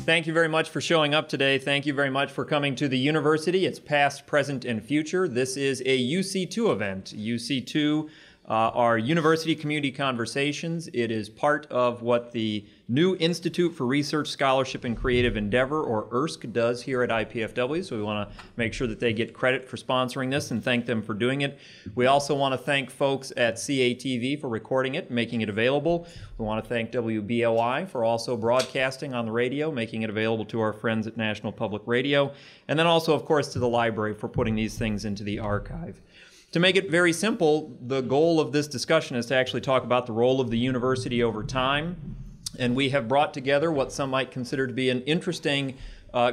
Thank you very much for showing up today. Thank you very much for coming to the university. It's past, present, and future. This is a UC2 event. UC2 are University Community Conversations. It is part of what the new Institute for Research, Scholarship, and Creative Endeavor, or IRSC, does here at IPFW. So we want to make sure that they get credit for sponsoring this and thank them for doing it. We also want to thank folks at CATV for recording it, making it available. We want to thank WBLI for also broadcasting on the radio, making it available to our friends at National Public Radio. And then also, of course, to the library for putting these things into the archive. To make it very simple, the goal of this discussion is to actually talk about the role of the university over time. And we have brought together what some might consider to be an interesting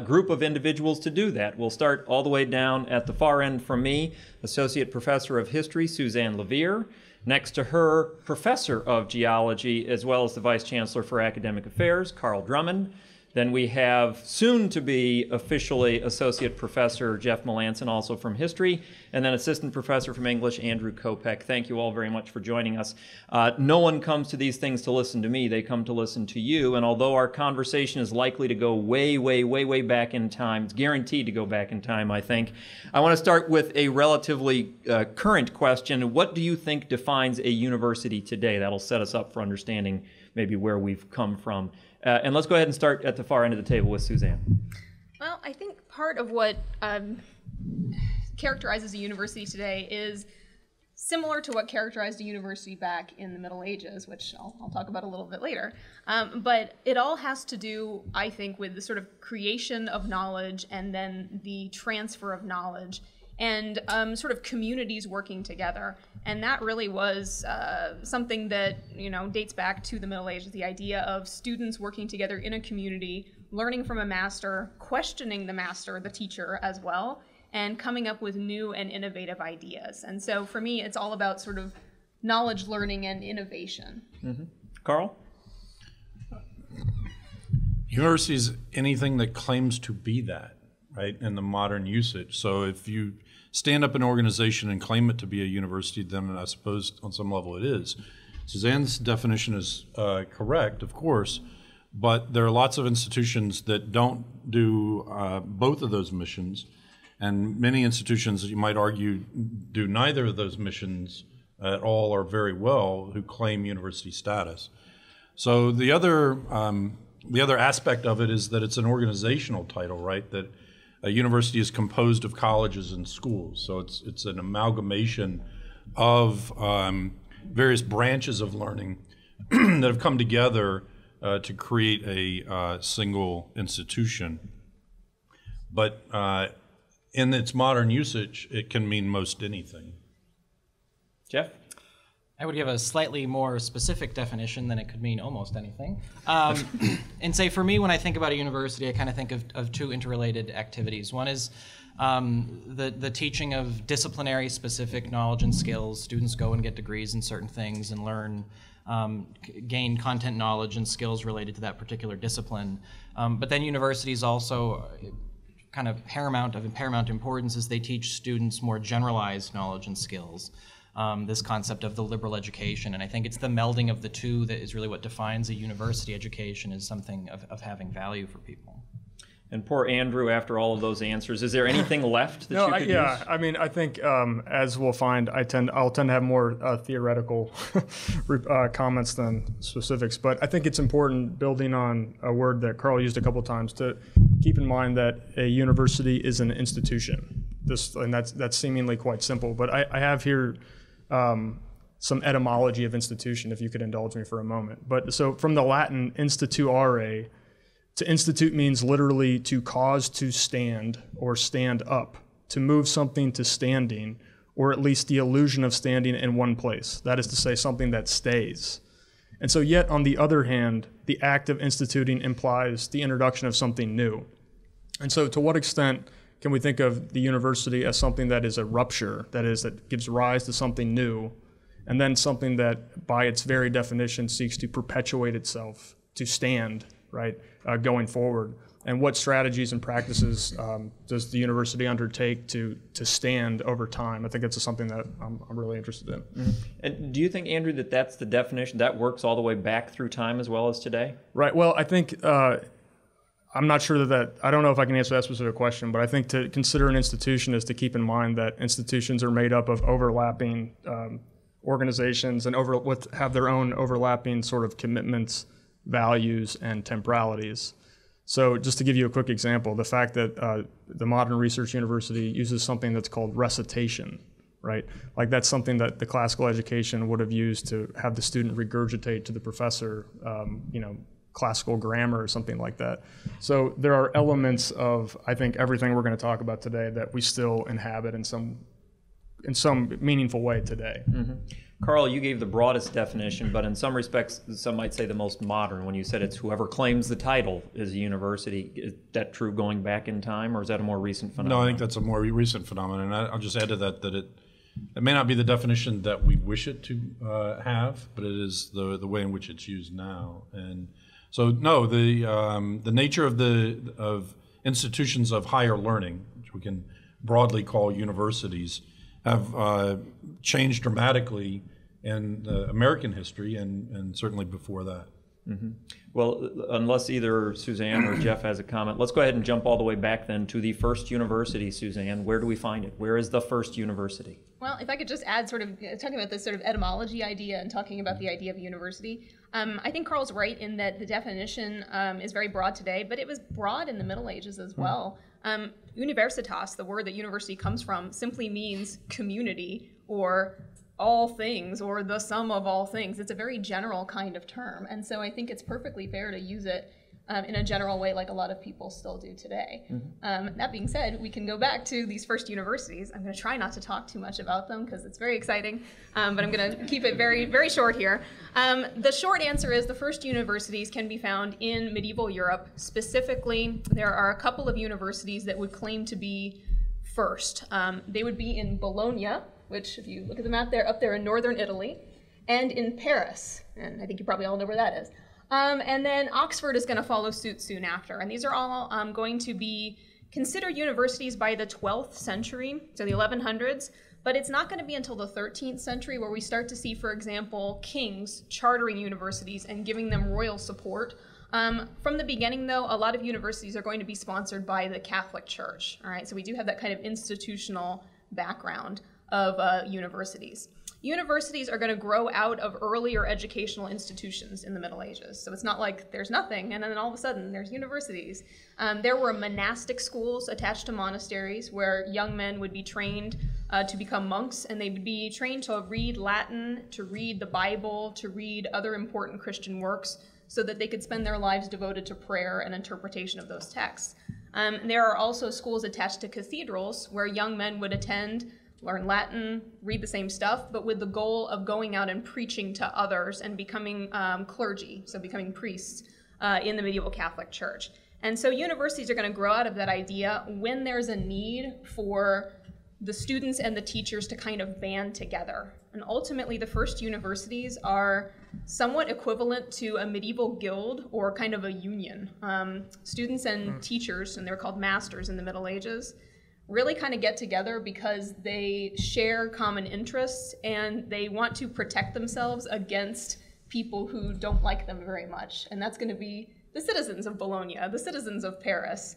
group of individuals to do that. We'll start all the way down at the far end from me, Associate Professor of History, Suzanne Levere. Next to her, Professor of Geology, as well as the Vice Chancellor for Academic Affairs, Carl Drummond. Then we have soon-to-be officially Associate Professor Jeff Melanson, also from History, and then Assistant Professor from English, Andrew Kopek. Thank you all very much for joining us. No one comes to these things to listen to me. They come to listen to you, and although our conversation is likely to go way, way, way, way back in time, it's guaranteed to go back in time, I think. I want to start with a relatively current question. What do you think defines a university today? That'll set us up for understanding maybe where we've come from. And let's go ahead and start at the far end of the table with Suzanne. Well, I think part of what characterizes a university today is similar to what characterized a university back in the Middle Ages, which I'll talk about a little bit later. But it all has to do, I think, with the sort of creation of knowledge and then the transfer of knowledge and sort of communities working together. And that really was something that, dates back to the Middle Ages, the idea of students working together in a community, learning from a master, questioning the master, the teacher as well, and coming up with new and innovative ideas. And so for me, it's all about sort of knowledge, learning, and innovation. Mm-hmm. Carl? University is anything that claims to be that, right, in the modern usage. So if you stand up an organization and claim it to be a university, then I suppose on some level it is. Suzanne's definition is correct, of course, but there are lots of institutions that don't do both of those missions, and many institutions, you might argue, do neither of those missions at all or very well, who claim university status. So the other aspect of it is that it's an organizational title, right? That a university is composed of colleges and schools, so it's an amalgamation of various branches of learning that have come together to create a single institution. But in its modern usage, it can mean most anything. Jeff? I would give a slightly more specific definition than it could mean almost anything. And say for me, when I think about a university, I kind of think of two interrelated activities. One is the teaching of disciplinary specific knowledge and skills. Students go and get degrees in certain things and learn, gain content knowledge and skills related to that particular discipline. But then universities also kind of paramount importance is they teach students more generalized knowledge and skills. This concept of the liberal education, and I think it's the melding of the two that is really what defines a university education as something of having value for people. And poor Andrew, after all of those answers, is there anything left that you could use? I mean, I think as we'll find, I'll tend to have more theoretical comments than specifics, but I think it's important, building on a word that Carl used a couple of times, to keep in mind that a university is an institution. And that's seemingly quite simple, but I have here some etymology of institution, if you could indulge me for a moment. But so from the Latin instituere, to institute means literally to cause to stand or stand up, to move something to standing, or at least the illusion of standing in one place. That is to say, something that stays. And so yet, on the other hand, the act of instituting implies the introduction of something new. And so to what extent can we think of the university as something that is a rupture, that is, that gives rise to something new, and then something that, by its very definition, seeks to perpetuate itself, to stand, right, going forward? And what strategies and practices does the university undertake to stand over time? I think it's something that I'm really interested in. Mm-hmm. And do you think, Andrew, that that's the definition, that works all the way back through time as well as today? Right. Well, I think I'm not sure I don't know if I can answer that specific question, but I think to consider an institution is to keep in mind that institutions are made up of overlapping organizations and have their own overlapping sort of commitments, values, and temporalities. So just to give you a quick example, the fact that the Modern Research University uses something that's called recitation, right? Like that's something that the classical education would have used to have the student regurgitate to the professor, classical grammar or something like that. So there are elements of, I think, everything we're going to talk about today that we still inhabit in some meaningful way today. Mm-hmm. Carl, you gave the broadest definition, but in some respects, some might say the most modern when you said it's whoever claims the title is a university. Is that true going back in time, or is that a more recent phenomenon? No, I think that's a more recent phenomenon. And I'll just add to that it may not be the definition that we wish it to have, but it is the way in which it's used now. And so, no, the nature of institutions of higher learning, which we can broadly call universities, have changed dramatically in American history and certainly before that. Mm-hmm. Well, unless either Suzanne or Jeff has a comment, let's go ahead and jump all the way back then to the first university, Suzanne. Where do we find it? Where is the first university? Well, if I could just add sort of talking about this sort of etymology idea and talking about the idea of university, I think Carl's right in that the definition is very broad today, but it was broad in the Middle Ages as well. Universitas, the word that university comes from, simply means community or all things or the sum of all things. It's a very general kind of term. And so I think it's perfectly fair to use it in a general way like a lot of people still do today. Mm-hmm. That being said, we can go back to these first universities. I'm going to try not to talk too much about them because it's very exciting, but I'm going to keep it very, very short here. The short answer is the first universities can be found in medieval Europe. Specifically, there are a couple of universities that would claim to be first. They would be in Bologna, which if you look at the map there, up there in northern Italy, and in Paris, and I think you probably all know where that is. And then Oxford is going to follow suit soon after. And these are all going to be considered universities by the 12th century, so the 1100s. But it's not going to be until the 13th century where we start to see, for example, kings chartering universities and giving them royal support. From the beginning, though, a lot of universities are going to be sponsored by the Catholic Church. All right, so we do have that kind of institutional background of universities. Universities are going to grow out of earlier educational institutions in the Middle Ages. So it's not like there's nothing and then all of a sudden there's universities. There were monastic schools attached to monasteries where young men would be trained to become monks, and they would be trained to read Latin, to read the Bible, to read other important Christian works so that they could spend their lives devoted to prayer and interpretation of those texts. There are also schools attached to cathedrals where young men would attend, learn Latin, read the same stuff, but with the goal of going out and preaching to others and becoming clergy, so becoming priests in the medieval Catholic Church. And so universities are going to grow out of that idea when there's a need for the students and the teachers to kind of band together. And ultimately, the first universities are somewhat equivalent to a medieval guild or kind of a union. Students and teachers, and they were called masters in the Middle Ages, really kind of get together because they share common interests and they want to protect themselves against people who don't like them very much. And that's going to be the citizens of Bologna, the citizens of Paris,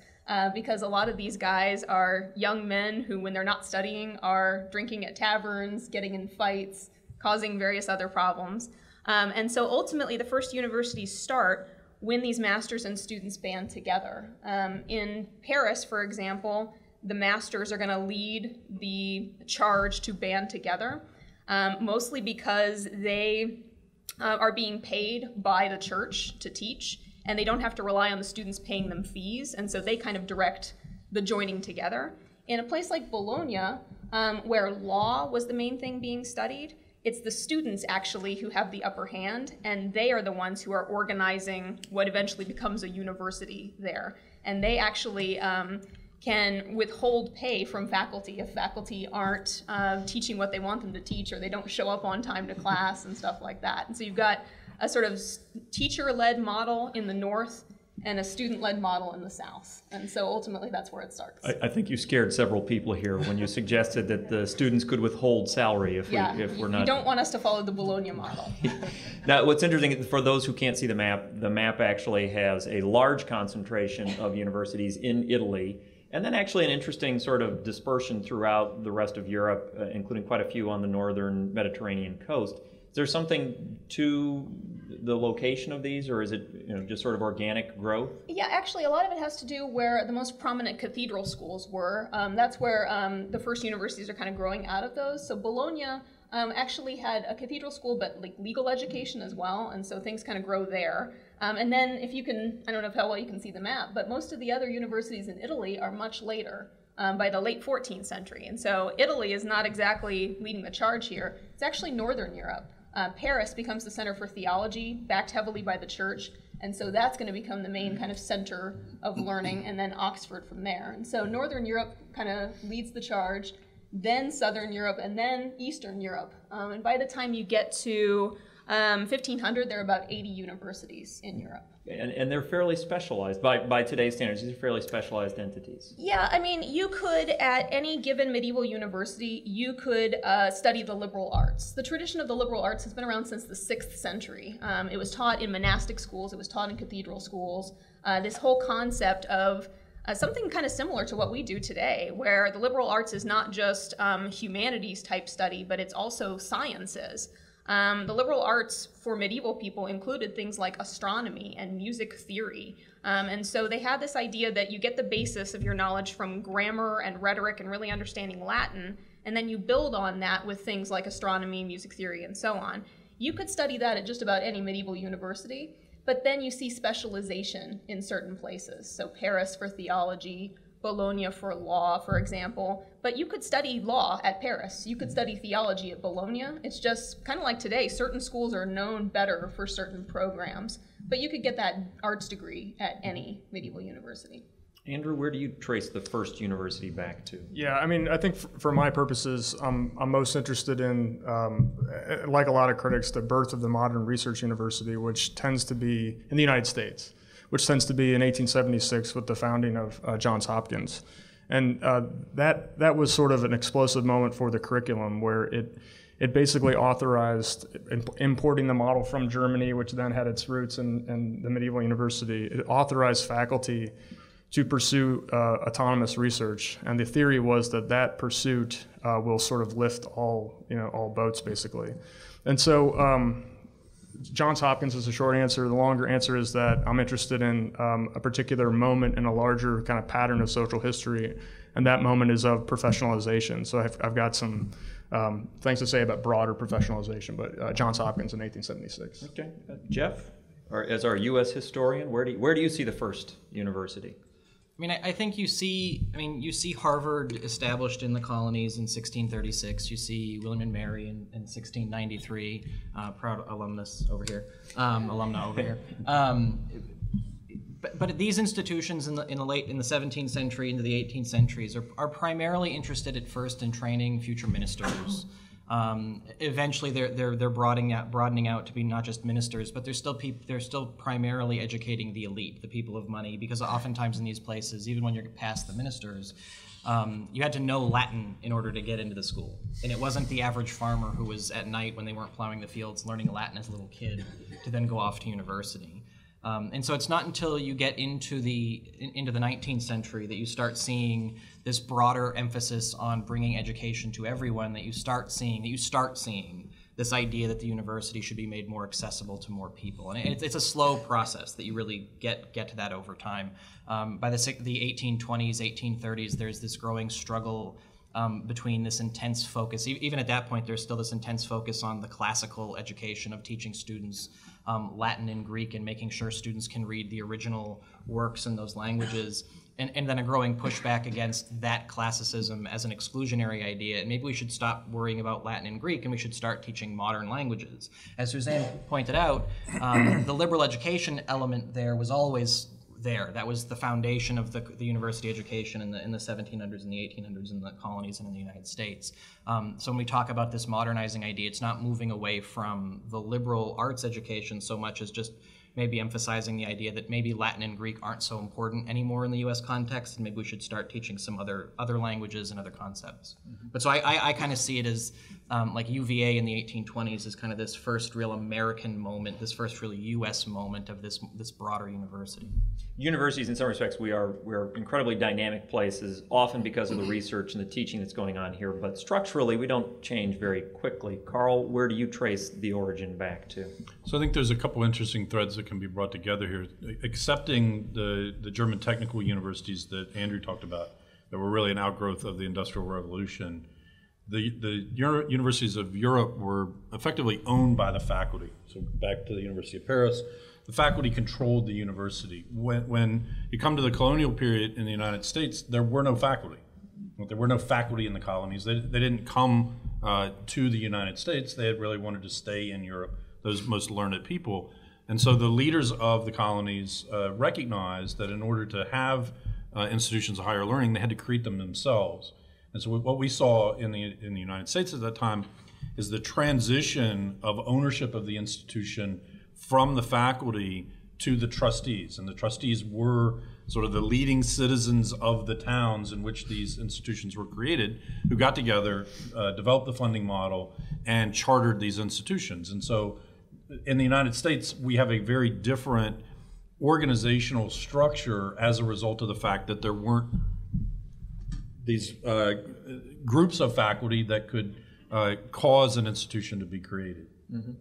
because a lot of these guys are young men who, when they're not studying, are drinking at taverns, getting in fights, causing various other problems. And so ultimately, the first universities start when these masters and students band together. In Paris, for example, the masters are going to lead the charge to band together, mostly because they are being paid by the church to teach, and they don't have to rely on the students paying them fees, and so they kind of direct the joining together. In a place like Bologna, where law was the main thing being studied, it's the students actually who have the upper hand, and they are the ones who are organizing what eventually becomes a university there. And they actually can withhold pay from faculty if faculty aren't teaching what they want them to teach, or they don't show up on time to class and stuff like that. And so you've got a sort of teacher-led model in the north and a student-led model in the South. And so ultimately that's where it starts. I think you scared several people here when you suggested that the students could withhold salary if we're not. You don't want us to follow the Bologna model. Now, what's interesting, for those who can't see the map actually has a large concentration of universities in Italy, and then actually an interesting sort of dispersion throughout the rest of Europe, including quite a few on the northern Mediterranean coast. Is there something to the location of these, or is it just sort of organic growth? Yeah, actually, a lot of it has to do where the most prominent cathedral schools were. That's where the first universities are kind of growing out of those. So Bologna actually had a cathedral school, but like legal education as well, and so things kind of grow there. And then if you can, I don't know how well you can see the map, but most of the other universities in Italy are much later. By the late 14th century. And so Italy is not exactly leading the charge here. It's actually Northern Europe. Paris becomes the center for theology, backed heavily by the church, and so that's going to become the main kind of center of learning, and then Oxford from there. And so Northern Europe kind of leads the charge, then Southern Europe, and then Eastern Europe. And by the time you get to 1500, there are about 80 universities in Europe. And they're fairly specialized. By today's standards, these are fairly specialized entities. Yeah, I mean, you could, at any given medieval university, you could study the liberal arts. The tradition of the liberal arts has been around since the 6th century. It was taught in monastic schools, it was taught in cathedral schools. This whole concept of something kind of similar to what we do today, where the liberal arts is not just humanities type study, but it's also sciences. The liberal arts for medieval people included things like astronomy and music theory. And so they had this idea that you get the basis of your knowledge from grammar and rhetoric and really understanding Latin, and then you build on that with things like astronomy, music theory, and so on. You could study that at just about any medieval university, but then you see specialization in certain places. So Paris for theology, Bologna for law, for example, but you could study law at Paris. You could study theology at Bologna. It's just kind of like today, certain schools are known better for certain programs, but you could get that arts degree at any medieval university. Andrew, where do you trace the first university back to? Yeah, I mean, I think for my purposes, I'm most interested in, like a lot of critics, the birth of the modern research university, which tends to be in the United States, which tends to be in 1876 with the founding of Johns Hopkins. And that was sort of an explosive moment for the curriculum, where it basically authorized importing the model from Germany, which then had its roots in the medieval university. It authorized faculty to pursue autonomous research, and the theory was that pursuit will sort of lift all boats, basically. And so Johns Hopkins is a short answer. The longer answer is that I'm interested in a particular moment in a larger kind of pattern of social history, and that moment is of professionalization. So I've got some things to say about broader professionalization, but Johns Hopkins in 1876. Okay, Jeff, as our U.S. historian, where do you see the first university? I mean, I think you see Harvard established in the colonies in 1636. You see William and Mary in 1693. Proud alumnus over here, alumna over here. But these institutions in the 17th century into the 18th centuries are primarily interested at first in training future ministers. Eventually, they're broadening out to be not just ministers, but they're still primarily educating the elite, the people of money, because oftentimes in these places, even when you're past the ministers, you had to know Latin in order to get into the school, and it wasn't the average farmer who was at night when they weren't plowing the fields learning Latin as a little kid to then go off to university. And so it's not until you get into the 19th century that you start seeing this broader emphasis on bringing education to everyone, that you start seeing this idea that the university should be made more accessible to more people. And it's a slow process that you really get to that over time. By the 1820s, 1830s, there's this growing struggle between this intense focus. Even at that point, there's still this intense focus on the classical education of teaching students Latin and Greek and making sure students can read the original works in those languages, and then a growing pushback against that classicism as an exclusionary idea. And maybe we should stop worrying about Latin and Greek and we should start teaching modern languages. As Suzanne pointed out, the liberal education element there was always there. That was the foundation of the university education in the 1700s and the 1800s in the colonies and in the United States. So when we talk about this modernizing idea, it's not moving away from the liberal arts education so much as just maybe emphasizing the idea that maybe Latin and Greek aren't so important anymore in the U.S. context, and maybe we should start teaching some other languages and other concepts. But so I kind of see it as like UVA in the 1820s is kind of this first real American moment, this first really U.S. moment of this broader university. Universities, in some respects, we're incredibly dynamic places, often because of the research and the teaching that's going on here. But structurally, we don't change very quickly. Carl, where do you trace the origin back to? So I think there's a couple interesting threads that can be brought together here. Accepting the German technical universities that Andrew talked about, that were really an outgrowth of the Industrial Revolution. The universities of Europe were effectively owned by the faculty. So back to the University of Paris, the faculty controlled the university. When you come to the colonial period in the United States, there were no faculty. There were no faculty in the colonies. They didn't come to the United States. They had really wanted to stay in Europe, those most learned people. And so the leaders of the colonies recognized that in order to have institutions of higher learning, they had to create them themselves. And so what we saw in the United States at that time is the transition of ownership of the institution from the faculty to the trustees. And the trustees were sort of the leading citizens of the towns in which these institutions were created, who got together, developed the funding model, and chartered these institutions. And so in the United States, we have a very different organizational structure as a result of the fact that there weren't these groups of faculty that could cause an institution to be created. Mm-hmm.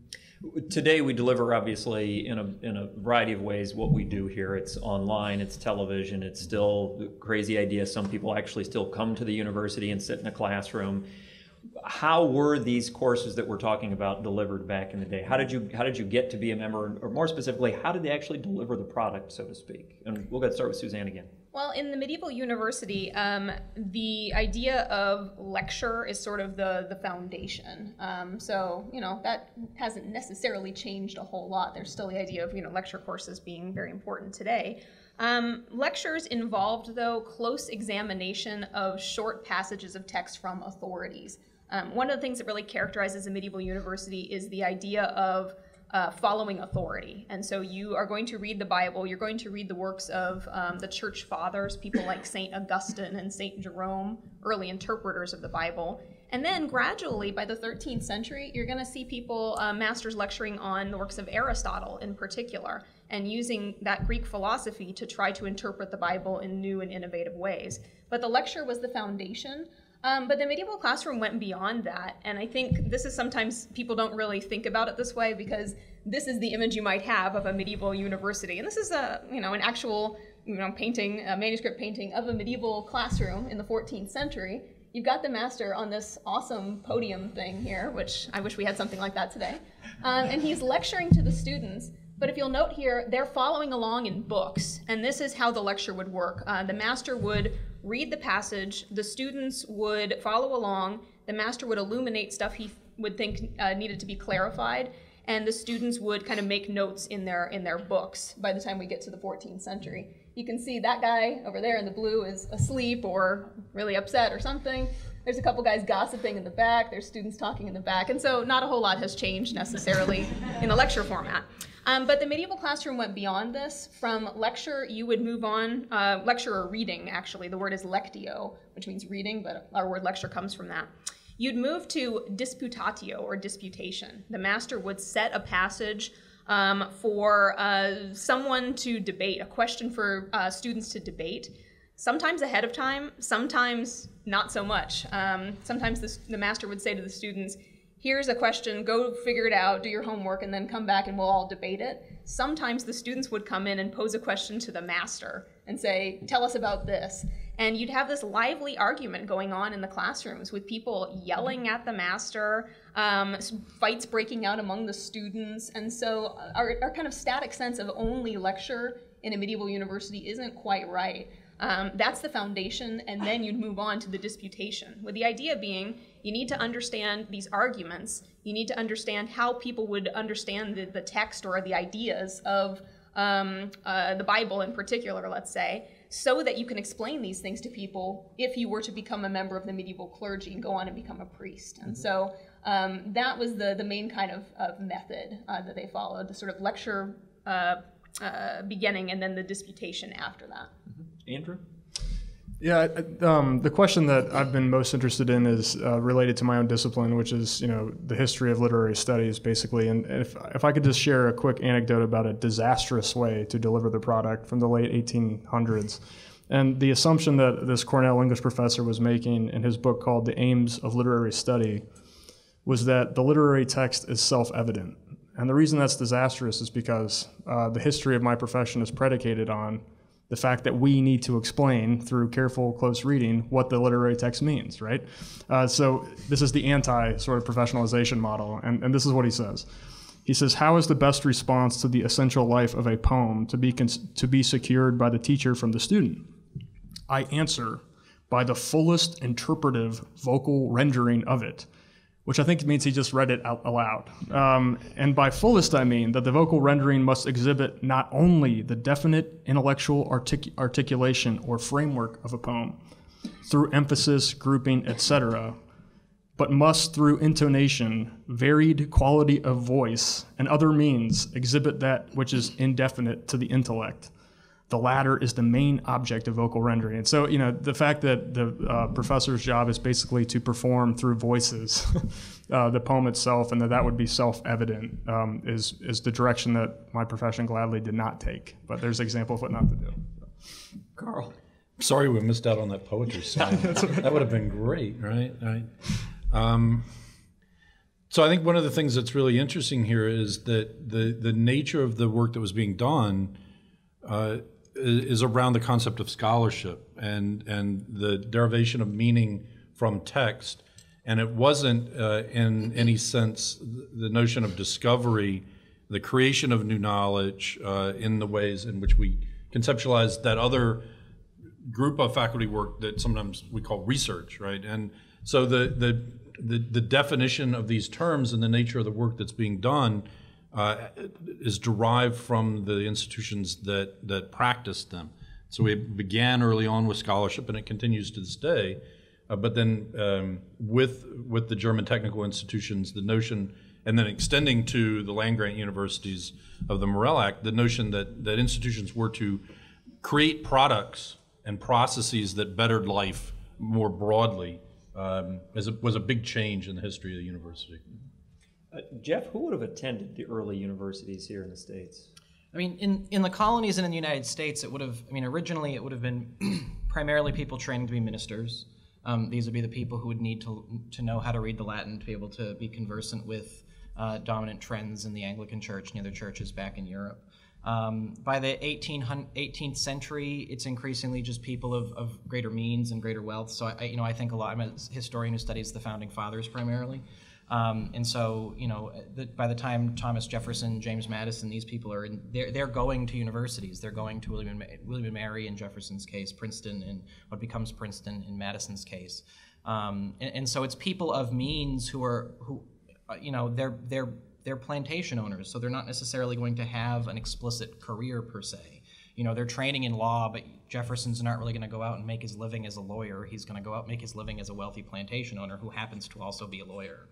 Today we deliver, obviously, in a variety of ways what we do here. It's online, it's television, it's still the crazy idea some people actually still come to the university and sit in a classroom. How were these courses that we're talking about delivered back in the day? How did you get to be a member, or more specifically, how did they actually deliver the product, so to speak? And we'll start with Suzanne again. Well, in the medieval university, the idea of lecture is sort of the foundation. So, that hasn't necessarily changed a whole lot. There's still the idea of, lecture courses being very important today. Lectures involved, though, close examination of short passages of text from authorities. One of the things that really characterizes a medieval university is the idea of following authority. And so you are going to read the Bible, you're going to read the works of the church fathers, people like St. Augustine and St. Jerome, early interpreters of the Bible. And then gradually, by the 13th century, you're going to see people, masters lecturing on the works of Aristotle in particular, and using that Greek philosophy to try to interpret the Bible in new and innovative ways. But the lecture was the foundation. But the medieval classroom went beyond that, and I think this is sometimes people don't really think about it this way because this is the image you might have of a medieval university, and this is an actual painting, a manuscript painting of a medieval classroom in the 14th century. You've got the master on this awesome podium thing here, which I wish we had something like that today, and he's lecturing to the students. But if you'll note here, they're following along in books, and this is how the lecture would work. The master would read the passage, the students would follow along, the master would illuminate stuff he would think needed to be clarified, and the students would kind of make notes in their books by the time we get to the 14th century. You can see that guy over there in the blue is asleep or really upset or something. There's a couple guys gossiping in the back, there's students talking in the back, and so not a whole lot has changed necessarily in the lecture format. But the medieval classroom went beyond this. From lecture, you would move on, lecture or reading, actually. The word is lectio, which means reading, but our word lecture comes from that. You'd move to disputatio, or disputation. The master would set a passage for someone to debate, a question for students to debate, sometimes ahead of time, sometimes not so much. Sometimes the master would say to the students, here's a question, go figure it out, do your homework, and then come back and we'll all debate it. Sometimes the students would come in and pose a question to the master and say, tell us about this. And you'd have this lively argument going on in the classrooms with people yelling at the master, fights breaking out among the students. And so our kind of static sense of only lecture in a medieval university isn't quite right. That's the foundation, and then you'd move on to the disputation, with the idea being you need to understand these arguments, you need to understand how people would understand the text or the ideas of the Bible in particular, let's say, so that you can explain these things to people if you were to become a member of the medieval clergy and go on and become a priest. And so that was the main kind of method that they followed, the sort of lecture beginning, and then the disputation after that. Andrew? Yeah, the question that I've been most interested in is related to my own discipline, which is, the history of literary studies, basically. And if I could just share a quick anecdote about a disastrous way to deliver the product from the late 1800s. And the assumption that this Cornell English professor was making in his book called The Aims of Literary Study was that the literary text is self-evident. And the reason that's disastrous is because the history of my profession is predicated on the fact that we need to explain through careful, close reading what the literary text means, right? So this is the anti-sort of professionalization model, and this is what he says. He says, how is the best response to the essential life of a poem to be secured by the teacher from the student? I answer, by the fullest interpretive vocal rendering of it, which I think means he just read it out aloud. And by fullest, I mean that the vocal rendering must exhibit not only the definite intellectual articulation or framework of a poem through emphasis, grouping, etc., but must, through intonation, varied quality of voice, and other means, exhibit that which is indefinite to the intellect. The latter is the main object of vocal rendering. And so, the fact that the professor's job is basically to perform through voices the poem itself, and that would be self-evident, is the direction that my profession gladly did not take. But there's an example of what not to do. Carl? Sorry we missed out on that poetry side. That would have been great, right? So I think one of the things that's really interesting here is that the nature of the work that was being done is around the concept of scholarship and the derivation of meaning from text. And it wasn't in any sense the notion of discovery, the creation of new knowledge in the ways in which we conceptualize that other group of faculty work that sometimes we call research, right? And so the definition of these terms and the nature of the work that's being done is derived from the institutions that practiced them. So we began early on with scholarship, and it continues to this day. But then with the German technical institutions, the notion, and then extending to the land-grant universities of the Morrill Act, the notion that institutions were to create products and processes that bettered life more broadly was a big change in the history of the university. Jeff, who would have attended the early universities here in the States? I mean, in the colonies and in the United States, it would have, originally it would have been primarily people training to be ministers. These would be the people who would need to know how to read the Latin, to be able to be conversant with dominant trends in the Anglican Church and the other churches back in Europe. By the 18th century, it's increasingly just people of greater means and greater wealth. So I think a lot. I'm a historian who studies the founding fathers primarily, and so by the time Thomas Jefferson, James Madison, these people are they're going to universities. They're going to William and Mary in Jefferson's case, Princeton in what becomes Princeton in Madison's case, and so it's people of means they're plantation owners, so they're not necessarily going to have an explicit career per se. They're training in law, but Jefferson's not really going to go out and make his living as a lawyer. He's going to go out and make his living as a wealthy plantation owner who happens to also be a lawyer.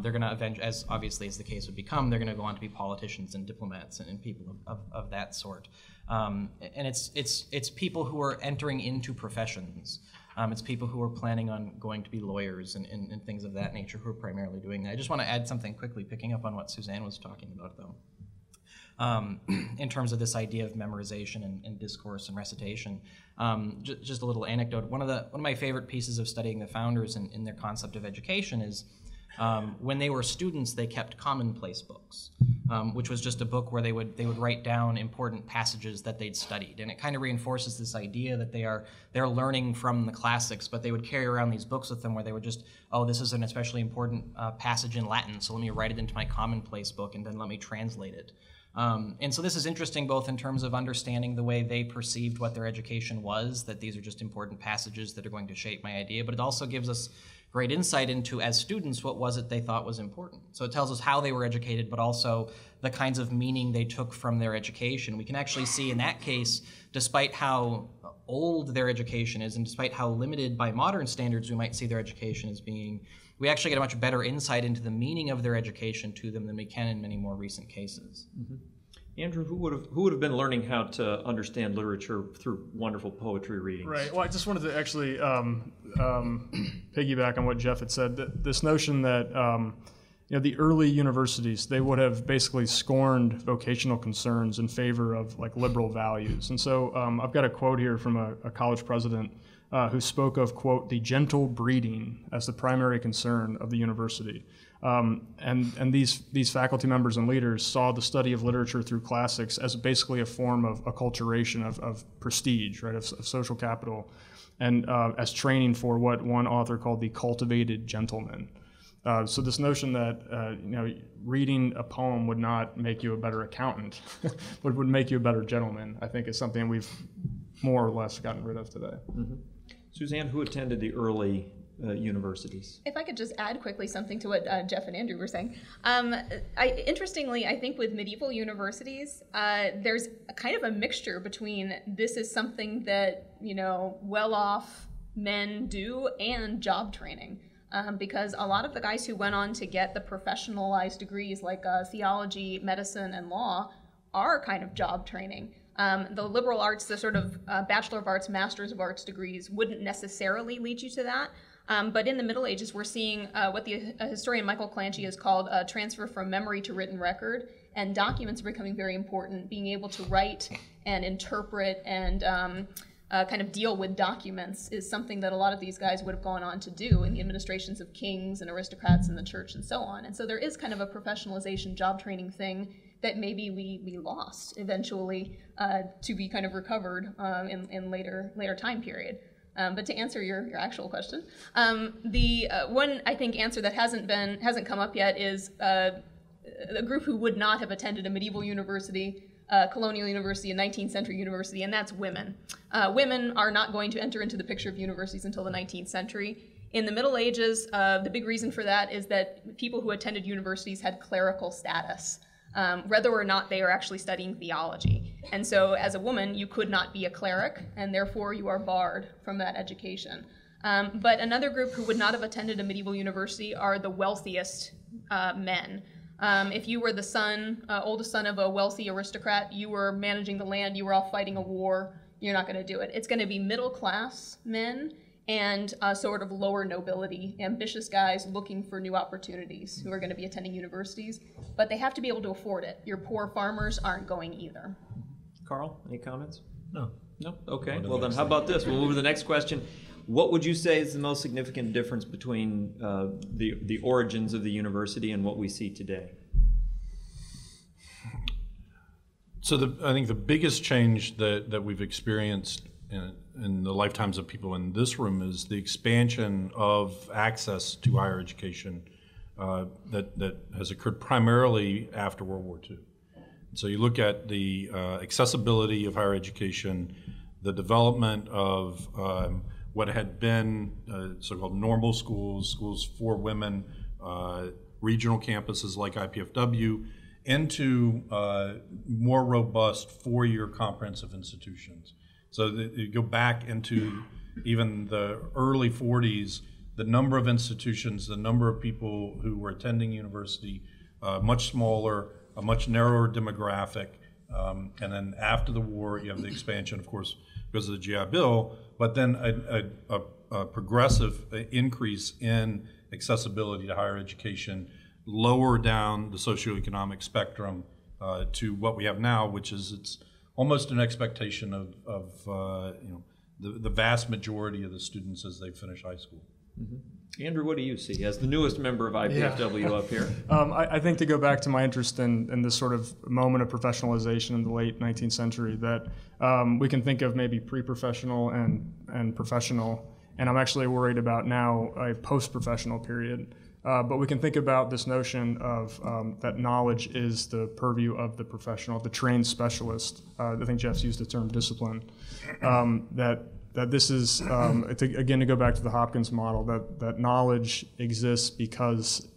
They're going to as obviously as the case would become, they're going to go on to be politicians and diplomats and people of that sort. And it's people who are entering into professions. It's people who are planning on going to be lawyers and things of that nature who are primarily doing that. I just want to add something quickly, picking up on what Suzanne was talking about, though, in terms of this idea of memorization and discourse and recitation. Just a little anecdote. One of my favorite pieces of studying the founders in their concept of education is when they were students, they kept commonplace books, which was just a book where they would write down important passages that they'd studied, and it kind of reinforces this idea that they're learning from the classics, but they would carry around these books with them where they would just, this is an especially important passage in Latin, so let me write it into my commonplace book and then let me translate it. And so this is interesting both in terms of understanding the way they perceived what their education was, that these are just important passages that are going to shape my idea, but it also gives us great insight into, as students, what was it they thought was important. So it tells us how they were educated, but also the kinds of meaning they took from their education. We can actually see in that case, despite how old their education is and despite how limited by modern standards we might see their education as being, we actually get a much better insight into the meaning of their education to them than we can in many more recent cases. Mm-hmm. Andrew, who would have been learning how to understand literature through wonderful poetry readings? Right. Well, I just wanted to actually piggyback on what Jeff had said. This notion that the early universities, they would have basically scorned vocational concerns in favor of like liberal values. And so I've got a quote here from a college president who spoke of, quote, the gentle breeding as the primary concern of the university. And these faculty members and leaders saw the study of literature through classics as basically a form of acculturation of prestige, right, of social capital, and as training for what one author called the cultivated gentleman. So this notion that reading a poem would not make you a better accountant, but would make you a better gentleman, I think is something we've more or less gotten rid of today. Mm-hmm. Suzanne, who attended the early universities? If I could just add quickly something to what Jeff and Andrew were saying. Interestingly, I think with medieval universities, there's a kind of a mixture between this is something that, well-off men do and job training. Because a lot of the guys who went on to get the professionalized degrees like theology, medicine, and law are kind of job training. The liberal arts, the sort of Bachelor of Arts, Masters of Arts degrees wouldn't necessarily lead you to that. But in the Middle Ages, we're seeing what the historian Michael Clancy has called a transfer from memory to written record, and documents are becoming very important. Being able to write and interpret and kind of deal with documents is something that a lot of these guys would have gone on to do in the administrations of kings and aristocrats in the church and so on. And so there is kind of a professionalization job training thing that maybe we lost eventually to be kind of recovered in later time period. But to answer your actual question, the one I think answer that hasn't come up yet is a group who would not have attended a medieval university, colonial university, a 19th century university, and that's women. Women are not going to enter into the picture of universities until the 19th century. In the Middle Ages, the big reason for that is that people who attended universities had clerical status, whether or not they are actually studying theology. And so as a woman, you could not be a cleric, and therefore you are barred from that education. But another group who would not have attended a medieval university are the wealthiest men. If you were the oldest son of a wealthy aristocrat, you were managing the land, you were off fighting a war, you're not going to do it. It's going to be middle class men and sort of lower nobility, ambitious guys looking for new opportunities who are going to be attending universities, but they have to be able to afford it. Your poor farmers aren't going either. Carl, any comments? No. No? Okay. Well, then how about this? We'll move to the next question. What would you say is the most significant difference between the origins of the university and what we see today? So I think the biggest change that we've experienced in the lifetimes of people in this room is the expansion of access to higher education that has occurred primarily after World War II. So you look at the accessibility of higher education, the development of what had been so-called normal schools for women, regional campuses like IPFW, into more robust four-year comprehensive institutions. So you go back into even the early 40s, the number of institutions, the number of people who were attending university, much smaller, a much narrower demographic. And then after the war, you have the expansion, of course, because of the GI Bill, but then a progressive increase in accessibility to higher education, lower down the socioeconomic spectrum to what we have now, which is it's almost an expectation of the vast majority of the students as they finish high school. Mm-hmm. Andrew, what do you see as the newest member of IPFW up here? I think to go back to my interest in this sort of moment of professionalization in the late 19th century, that we can think of maybe pre-professional and professional, and I'm actually worried about now a post-professional period. But we can think about this notion of that knowledge is the purview of the professional, the trained specialist. I think Jeff's used the term discipline. That this is, to go back to the Hopkins model, that knowledge exists because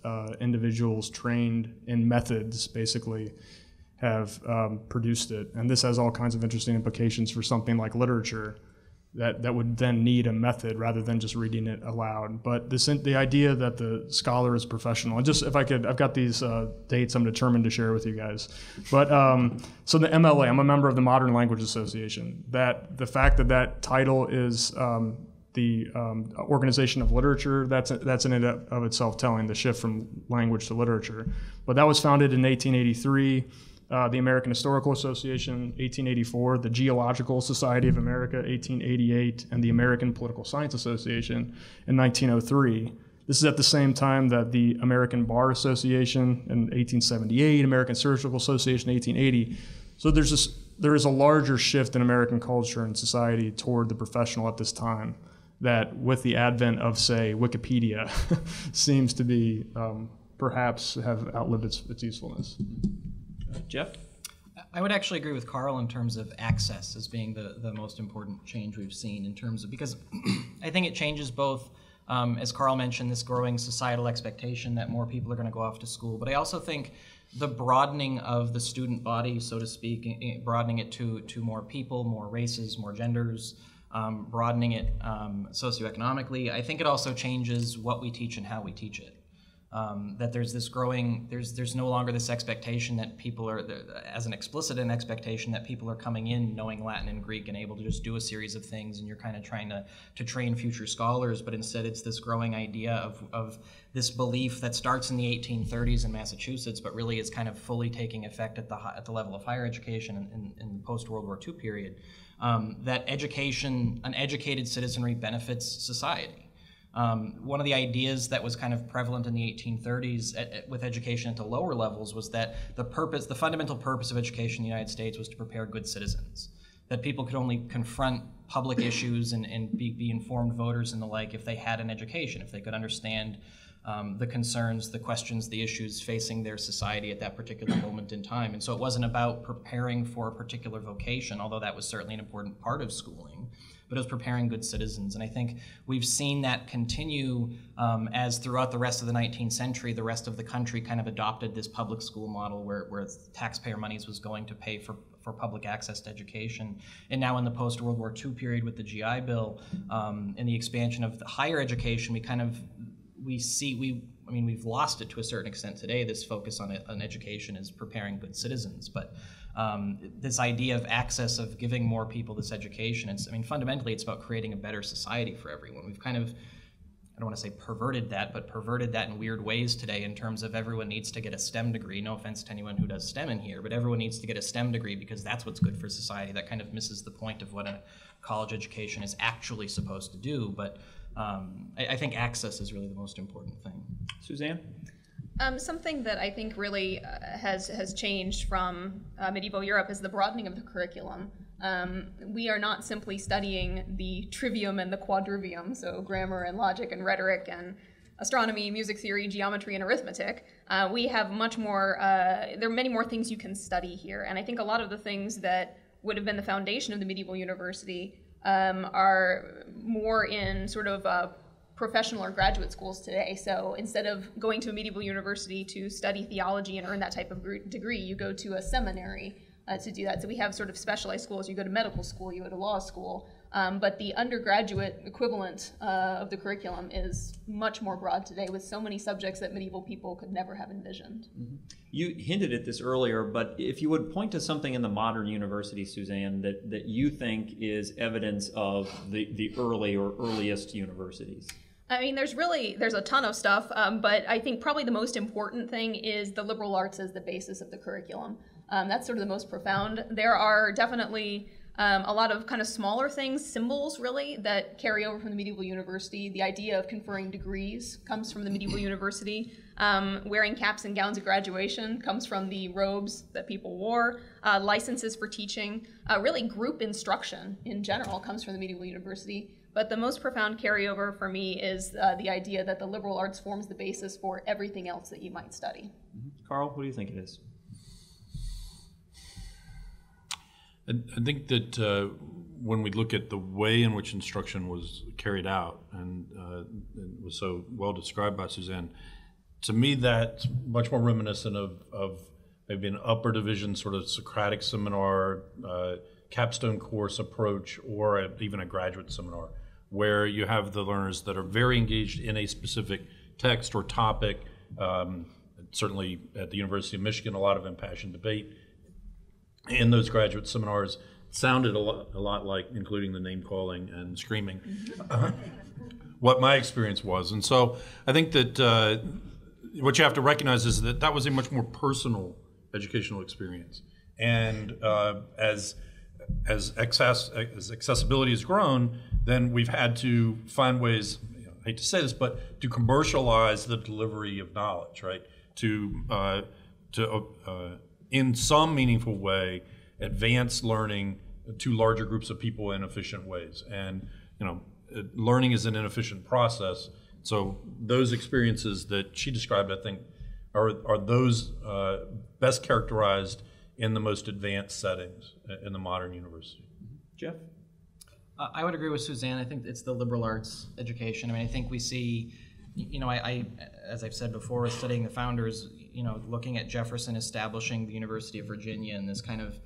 individuals trained in methods basically have produced it. And this has all kinds of interesting implications for something like literature, that would then need a method rather than just reading it aloud. But the idea that the scholar is professional, and just if I could, I've got these dates I'm determined to share with you guys. But so the MLA, I'm a member of the Modern Language Association. That the fact that title is the organization of literature, that's in and of itself telling the shift from language to literature. But that was founded in 1883. The American Historical Association, 1884, the Geological Society of America, 1888, and the American Political Science Association in 1903. This is at the same time that the American Bar Association in 1878, American Surgical Association, 1880. So there is a larger shift in American culture and society toward the professional at this time that, with the advent of, say, Wikipedia, seems to be perhaps have outlived its usefulness. Jeff? I would actually agree with Carl in terms of access as being the most important change we've seen in terms of, because I think it changes both, as Carl mentioned, this growing societal expectation that more people are going to go off to school, but I also think the broadening of the student body, so to speak, broadening it to more people, more races, more genders, broadening it socioeconomically, I think it also changes what we teach and how we teach it. That there's this growing, there's no longer this expectation that people are, as an explicit an expectation that people are coming in knowing Latin and Greek and able to just do a series of things and you're kind of trying to train future scholars, but instead it's this growing idea of this belief that starts in the 1830s in Massachusetts, but really is kind of fully taking effect at the level of higher education in the post-World War II period, that education, an educated citizenry benefits society. One of the ideas that was kind of prevalent in the 1830s with education at the lower levels was that the fundamental purpose of education in the United States was to prepare good citizens. That people could only confront public issues and be informed voters and the like if they had an education, if they could understand the concerns, the questions, the issues facing their society at that particular moment in time. And so it wasn't about preparing for a particular vocation, although that was certainly an important part of schooling, but it was preparing good citizens. And I think we've seen that continue as throughout the rest of the 19th century, the rest of the country kind of adopted this public school model where taxpayer monies was going to pay for public access to education. And now in the post-World War II period with the GI Bill and the expansion of the higher education, we've lost it to a certain extent today. This focus on education is preparing good citizens, but this idea of access, of giving more people this education, fundamentally it's about creating a better society for everyone. We've kind of, I don't want to say perverted that, but perverted that in weird ways today in terms of everyone needs to get a STEM degree. No offense to anyone who does STEM in here, but everyone needs to get a STEM degree because that's what's good for society. That kind of misses the point of what a college education is actually supposed to do. But I think access is really the most important thing. Suzanne? Something that I think really has changed from medieval Europe is the broadening of the curriculum. We are not simply studying the trivium and the quadrivium, so grammar and logic and rhetoric and astronomy, music theory, geometry, and arithmetic. We have much more, there are many more things you can study here, and I think a lot of the things that would have been the foundation of the medieval university are more in sort of professional or graduate schools today. So instead of going to a medieval university to study theology and earn that type of degree, you go to a seminary to do that. So we have sort of specialized schools. You go to medical school, you go to law school, but the undergraduate equivalent of the curriculum is much more broad today with so many subjects that medieval people could never have envisioned. Mm-hmm. You hinted at this earlier, but if you would point to something in the modern university, Suzanne, that you think is evidence of the early or earliest universities. I mean, there's a ton of stuff, but I think probably the most important thing is the liberal arts as the basis of the curriculum. That's sort of the most profound. There are definitely a lot of kind of smaller things, symbols really, that carry over from the medieval university. The idea of conferring degrees comes from the medieval university. Wearing caps and gowns at graduation comes from the robes that people wore. Licenses for teaching, really group instruction in general comes from the medieval university. But the most profound carryover for me is the idea that the liberal arts forms the basis for everything else that you might study. Mm-hmm. Carl, what do you think it is? I think that when we look at the way in which instruction was carried out and was so well described by Suzanne, to me that's much more reminiscent of maybe an upper division sort of Socratic seminar capstone course approach or even a graduate seminar, where you have the learners that are very engaged in a specific text or topic. Certainly at the University of Michigan, a lot of impassioned debate in those graduate seminars sounded a lot like, including the name calling and screaming, what my experience was. And so I think that what you have to recognize is that that was a much more personal educational experience. And as accessibility has grown, then we've had to find ways, I hate to say this, but to commercialize the delivery of knowledge, right? To in some meaningful way, advance learning to larger groups of people in efficient ways. And learning is an inefficient process. So those experiences that she described, I think, are those best characterized in the most advanced settings in the modern university. Jeff? I would agree with Suzanne. I think it's the liberal arts education. I mean, I think we see, I as I've said before, studying the founders, looking at Jefferson establishing the University of Virginia and this kind of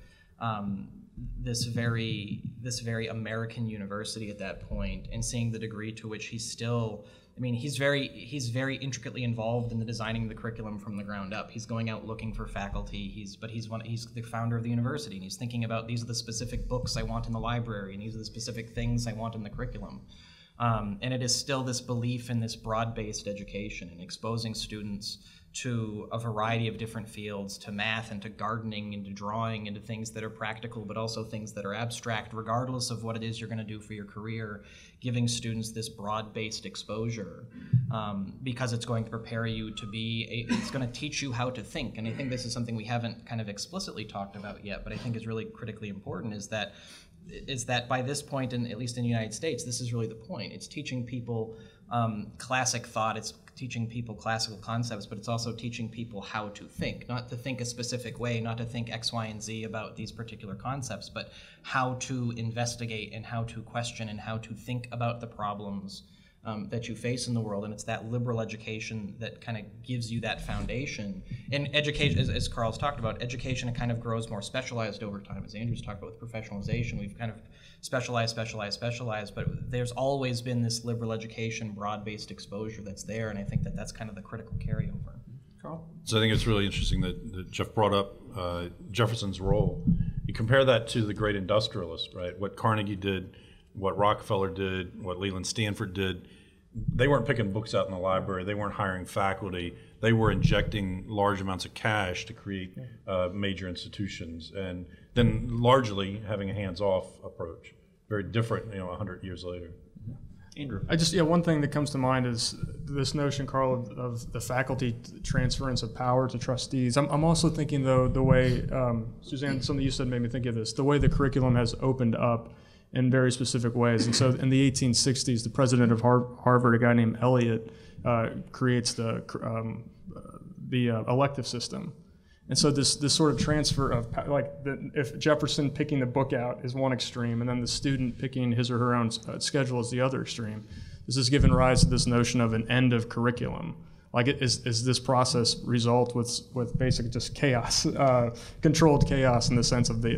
this very American university at that point, and seeing the degree to which he's still, he's very intricately involved in the designing the curriculum from the ground up. He's going out looking for faculty. He's the founder of the university, and he's thinking about, these are the specific books I want in the library, and these are the specific things I want in the curriculum. And it is still this belief in this broad-based education and exposing students to a variety of different fields, to math and to gardening and to drawing and to things that are practical but also things that are abstract, regardless of what it is you're going to do for your career, giving students this broad-based exposure because it's going to prepare you to it's going to teach you how to think. And I think this is something we haven't kind of explicitly talked about yet, but I think is really critically important, is that by this point, at least in the United States, this is really the point. It's teaching people classic thought, it's teaching people classical concepts, but it's also teaching people how to think, not to think a specific way, not to think X, Y, and Z about these particular concepts, but how to investigate and how to question and how to think about the problems that you face in the world. And it's that liberal education that kind of gives you that foundation. And education, as Carl's talked about, education kind of grows more specialized over time. As Andrew's talked about with professionalization, we've kind of specialized, but there's always been this liberal education, broad-based exposure that's there, and I think that that's kind of the critical carryover. Carl? So I think it's really interesting that Jeff brought up Jefferson's role. You compare that to the great industrialist, right? What Carnegie did, what Rockefeller did, what Leland Stanford did. They weren't picking books out in the library. They weren't hiring faculty. They were injecting large amounts of cash to create major institutions, and then largely having a hands-off approach. Very different, 100 years later. Andrew? One thing that comes to mind is this notion, Carl, of the faculty transference of power to trustees. I'm also thinking, though, the way, Suzanne, something you said made me think of this, the way the curriculum has opened up in very specific ways. And so in the 1860s, the president of Harvard, a guy named Eliot, creates the elective system. And so this sort of transfer of, if Jefferson picking the book out is one extreme, and then the student picking his or her own schedule is the other extreme, this has given rise to this notion of an end of curriculum. Is this process result with basic just chaos, controlled chaos in the sense of the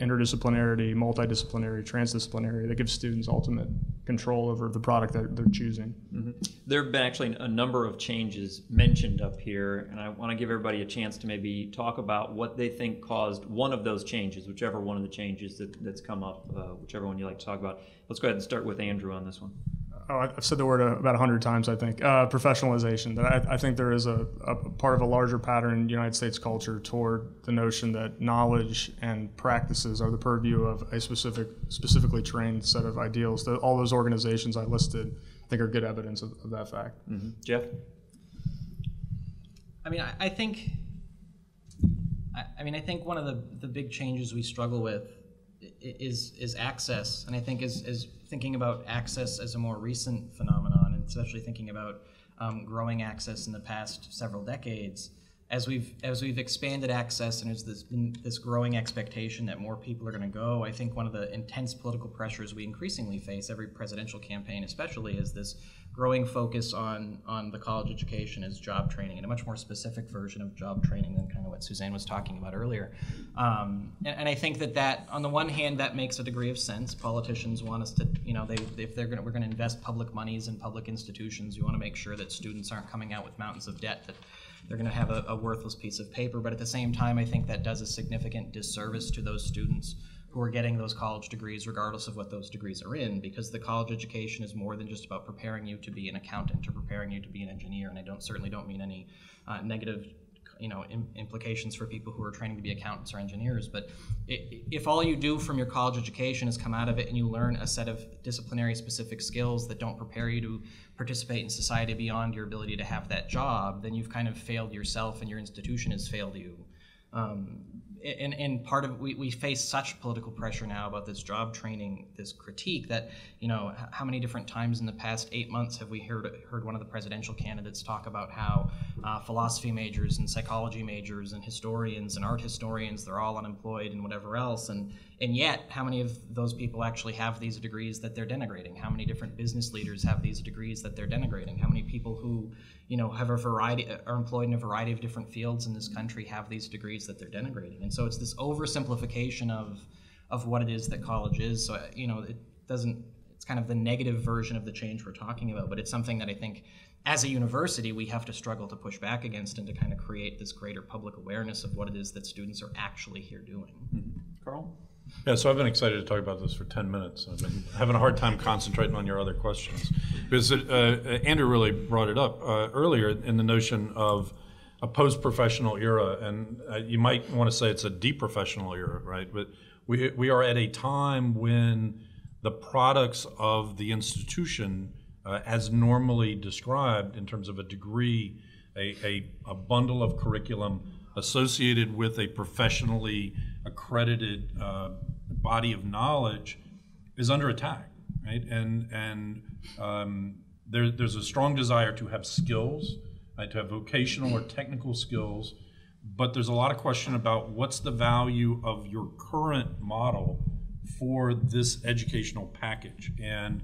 interdisciplinarity, multidisciplinary, transdisciplinary that gives students ultimate control over the product that they're choosing. Mm-hmm. There have been actually a number of changes mentioned up here, and I want to give everybody a chance to maybe talk about what they think caused one of those changes, whichever one of the changes that's come up, whichever one you like to talk about. Let's go ahead and start with Andrew on this one. I've said the word about 100 times, I think. Professionalization. That I think there is a part of a larger pattern in United States culture toward the notion that knowledge and practices are the purview of a specifically trained set of ideals. All those organizations I listed, I think, are good evidence of that fact. Mm-hmm. Jeff? I think one of the big changes we struggle with is access, and I think is thinking about access as a more recent phenomenon, and especially thinking about growing access in the past several decades. as we've expanded access and there's been this growing expectation that more people are going to go, I think one of the intense political pressures we increasingly face, every presidential campaign especially, is this growing focus on the college education as job training, and a much more specific version of job training than kind of what Suzanne was talking about earlier. And I think that on the one hand, that makes a degree of sense. Politicians want us to, if we're going to invest public monies in public institutions, we want to make sure that students aren't coming out with mountains of debt, that they're going to have a worthless piece of paper. But at the same time, I think that does a significant disservice to those students who are getting those college degrees, regardless of what those degrees are in, because the college education is more than just about preparing you to be an accountant or preparing you to be an engineer. And I certainly don't mean any negative implications for people who are training to be accountants or engineers, but if all you do from your college education is come out of it and you learn a set of disciplinary specific skills that don't prepare you to participate in society beyond your ability to have that job, then you've kind of failed yourself and your institution has failed you. And part of we face such political pressure now about this job training, this critique, that how many different times in the past 8 months have we heard one of the presidential candidates talk about how philosophy majors and psychology majors and historians and art historians, they're all unemployed and whatever else, and yet how many of those people actually have these degrees that they're denigrating? How many different business leaders have these degrees that they're denigrating? How many people who have a variety, are employed in a variety of different fields in this country have these degrees that they're denigrating? And so it's this oversimplification of what it is that college is. So it's kind of the negative version of the change we're talking about, but it's something that I think as a university we have to struggle to push back against and to kind of create this greater public awareness of what it is that students are actually here doing. Mm-hmm. Carl? Yeah, so I've been excited to talk about this for 10 minutes. I've been having a hard time concentrating on your other questions. Because Andrew really brought it up earlier in the notion of a post-professional era, and you might want to say it's a deprofessional era, right? But we are at a time when the products of the institution, as normally described in terms of a degree, a bundle of curriculum associated with a professionally accredited body of knowledge, is under attack, right? And there's a strong desire to have skills, right, to have vocational or technical skills, but there's a lot of question about what's the value of your current model for this educational package, and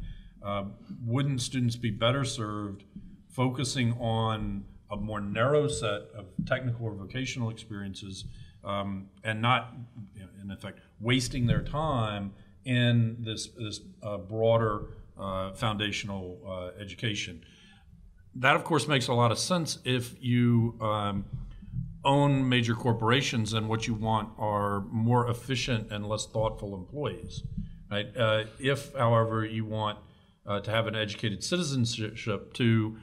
wouldn't students be better served focusing on a more narrow set of technical or vocational experiences, and not, in effect, wasting their time in this broader foundational education. That, of course, makes a lot of sense if you own major corporations and what you want are more efficient and less thoughtful employees, right? If, however, you want to have an educated citizenship to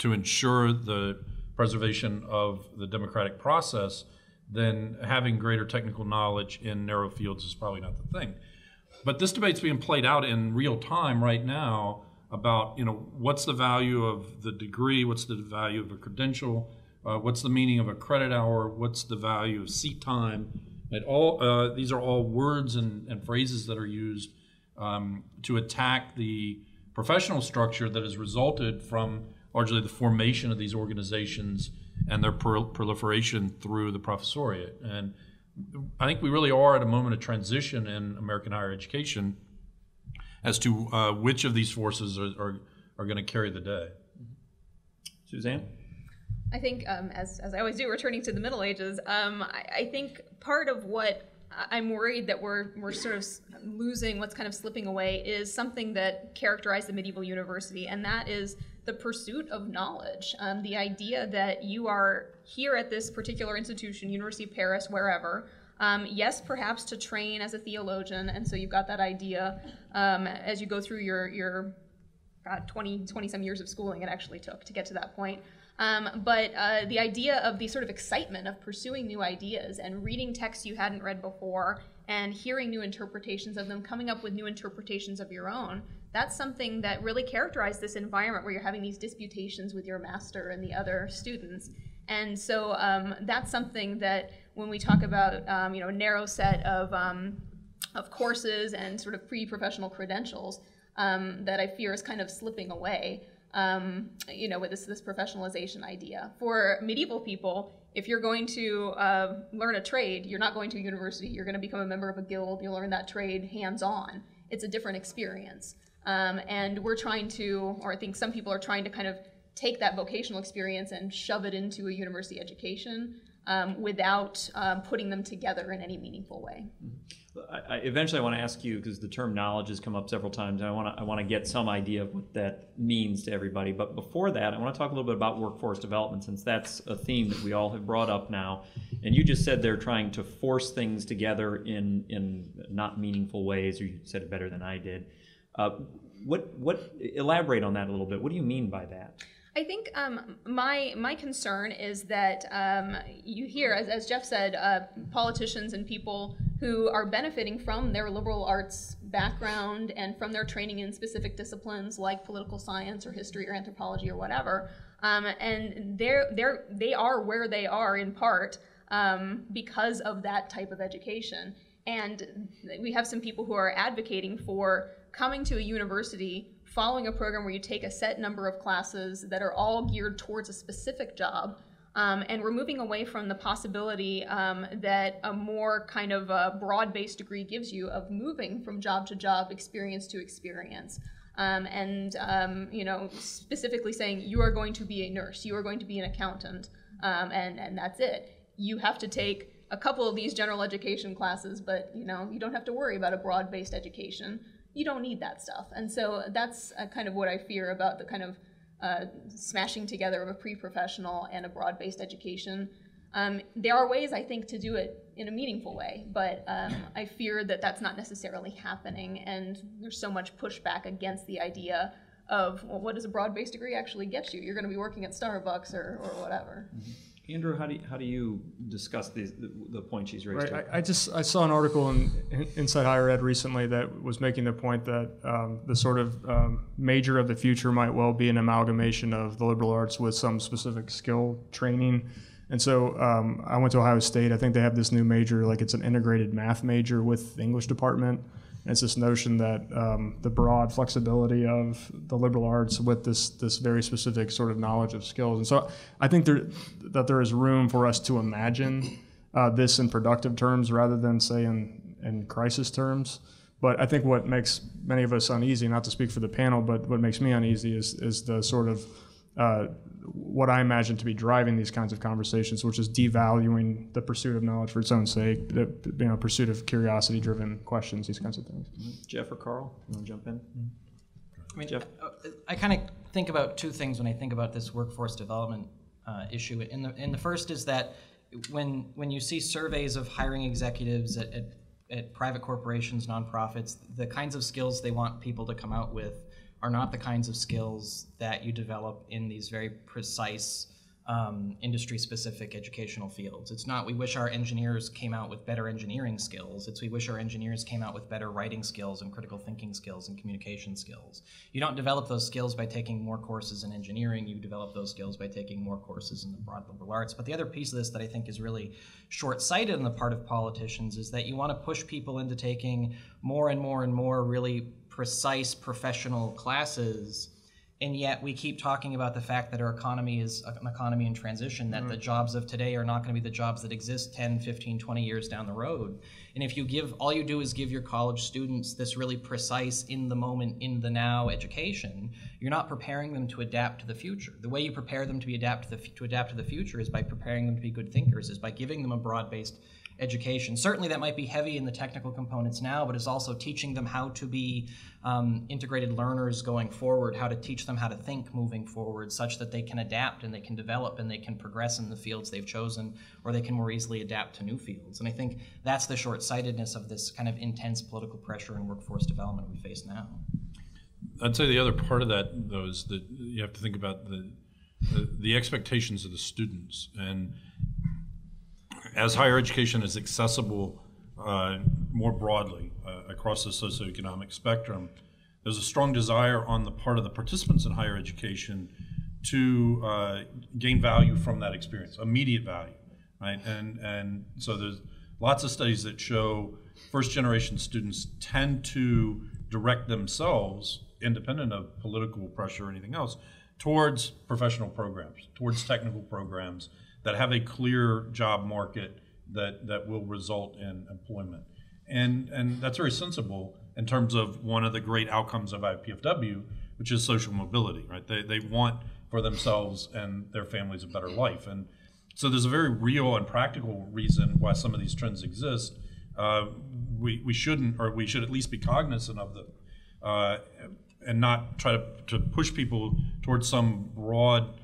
ensure the preservation of the democratic process, then having greater technical knowledge in narrow fields is probably not the thing. But this debate's being played out in real time right now about, what's the value of the degree, what's the value of a credential, what's the meaning of a credit hour, what's the value of seat time. And these are all words and phrases that are used to attack the professional structure that has resulted from largely the formation of these organizations and their proliferation through the professoriate. And I think we really are at a moment of transition in American higher education as to which of these forces are going to carry the day. Suzanne? I think, as I always do, returning to the Middle Ages, I think part of what I'm worried that we're sort of losing, what's kind of slipping away, is something that characterized the medieval university, and that is the pursuit of knowledge. The idea that you are here at this particular institution, University of Paris, wherever, yes, perhaps to train as a theologian, and so you've got that idea as you go through your 20-some years of schooling it actually took to get to that point. But the idea of the sort of excitement of pursuing new ideas and reading texts you hadn't read before and hearing new interpretations of them, coming up with new interpretations of your own, that's something that really characterized this environment where you're having these disputations with your master and the other students. And so that's something that when we talk about a narrow set of courses and sort of pre-professional credentials that I fear is kind of slipping away. with this professionalization idea. For medieval people, if you're going to learn a trade, you're not going to a university. You're going to become a member of a guild. You'll learn that trade hands-on. It's a different experience. And we're trying to, or I think some people are trying to kind of take that vocational experience and shove it into a university education without putting them together in any meaningful way. Eventually, I want to ask you, because the term knowledge has come up several times, and I want to get some idea of what that means to everybody. But before that, I want to talk a little bit about workforce development, since that's a theme that we all have brought up now. And you just said they're trying to force things together in not meaningful ways, or you said it better than I did. Elaborate on that a little bit. What do you mean by that? I think my concern is that you hear, as Jeff said, politicians and people who are benefiting from their liberal arts background and from their training in specific disciplines like political science or history or anthropology or whatever, and they are where they are in part because of that type of education. And we have some people who are advocating for coming to a university, following a program where you take a set number of classes that are all geared towards a specific job, and we're moving away from the possibility that a more kind of broad-based degree gives you of moving from job to job, experience to experience. Specifically saying you are going to be a nurse, you are going to be an accountant, and that's it. You have to take a couple of these general education classes, but you don't have to worry about a broad-based education. You don't need that stuff. And so that's kind of what I fear about the kind of smashing together of a pre-professional and a broad-based education. There are ways, I think, to do it in a meaningful way, but I fear that that's not necessarily happening, and there's so much pushback against the idea of, well, what does a broad-based degree actually get you? You're going to be working at Starbucks or whatever. Mm-hmm. Andrew, how do you discuss the point she's raised? Right. I saw an article in Inside Higher Ed recently that was making the point that the sort of major of the future might well be an amalgamation of the liberal arts with some specific skill training. And so I went to Ohio State. I think they have this new major, like it's an integrated math major with the English department. And it's this notion that the broad flexibility of the liberal arts with this very specific sort of knowledge of skills. And so I think that there is room for us to imagine this in productive terms rather than, say, in crisis terms. But I think what makes many of us uneasy, not to speak for the panel, but what makes me uneasy is the sort of what I imagine to be driving these kinds of conversations, which is devaluing the pursuit of knowledge for its own sake, the pursuit of curiosity-driven questions, these kinds of things. Jeff or Carl, you want to jump in? I mean, Jeff, I kind of think about two things when I think about this workforce development issue. And the first is that when you see surveys of hiring executives at private corporations, nonprofits, the kinds of skills they want people to come out with are not the kinds of skills that you develop in these very precise industry-specific educational fields. It's not, we wish our engineers came out with better engineering skills. It's, we wish our engineers came out with better writing skills and critical thinking skills and communication skills. You don't develop those skills by taking more courses in engineering. You develop those skills by taking more courses in the broad liberal arts. But the other piece of this that I think is really short-sighted on the part of politicians is that you want to push people into taking more and more and more really precise professional classes, and yet we keep talking about the fact that our economy is an economy in transition, that the jobs of today are not going to be the jobs that exist 10, 15, 20 years down the road. And if you all you do is give your college students this really precise, in the moment, in the now education, you're not preparing them to adapt to the future. The way you prepare them to adapt to the future is by preparing them to be good thinkers, is by giving them a broad-based education. Certainly that might be heavy in the technical components now, but it's also teaching them how to be integrated learners going forward, how to teach them how to think moving forward such that they can adapt and they can develop and they can progress in the fields they've chosen, or they can more easily adapt to new fields. And I think that's the short-sightedness of this kind of intense political pressure and workforce development we face now. I'd say the other part of that, though, is that you have to think about the expectations of the students. And as higher education is accessible more broadly across the socioeconomic spectrum, there's a strong desire on the part of the participants in higher education to gain value from that experience, immediate value, right? And so there's lots of studies that show first-generation students tend to direct themselves, independent of political pressure or anything else, towards professional programs, towards technical programs that have a clear job market that will result in employment. And that's very sensible in terms of one of the great outcomes of IPFW, which is social mobility, right? They want for themselves and their families a better life. And so there's a very real and practical reason why some of these trends exist. We shouldn't, or we should at least be cognizant of them, and not try to push people towards some broad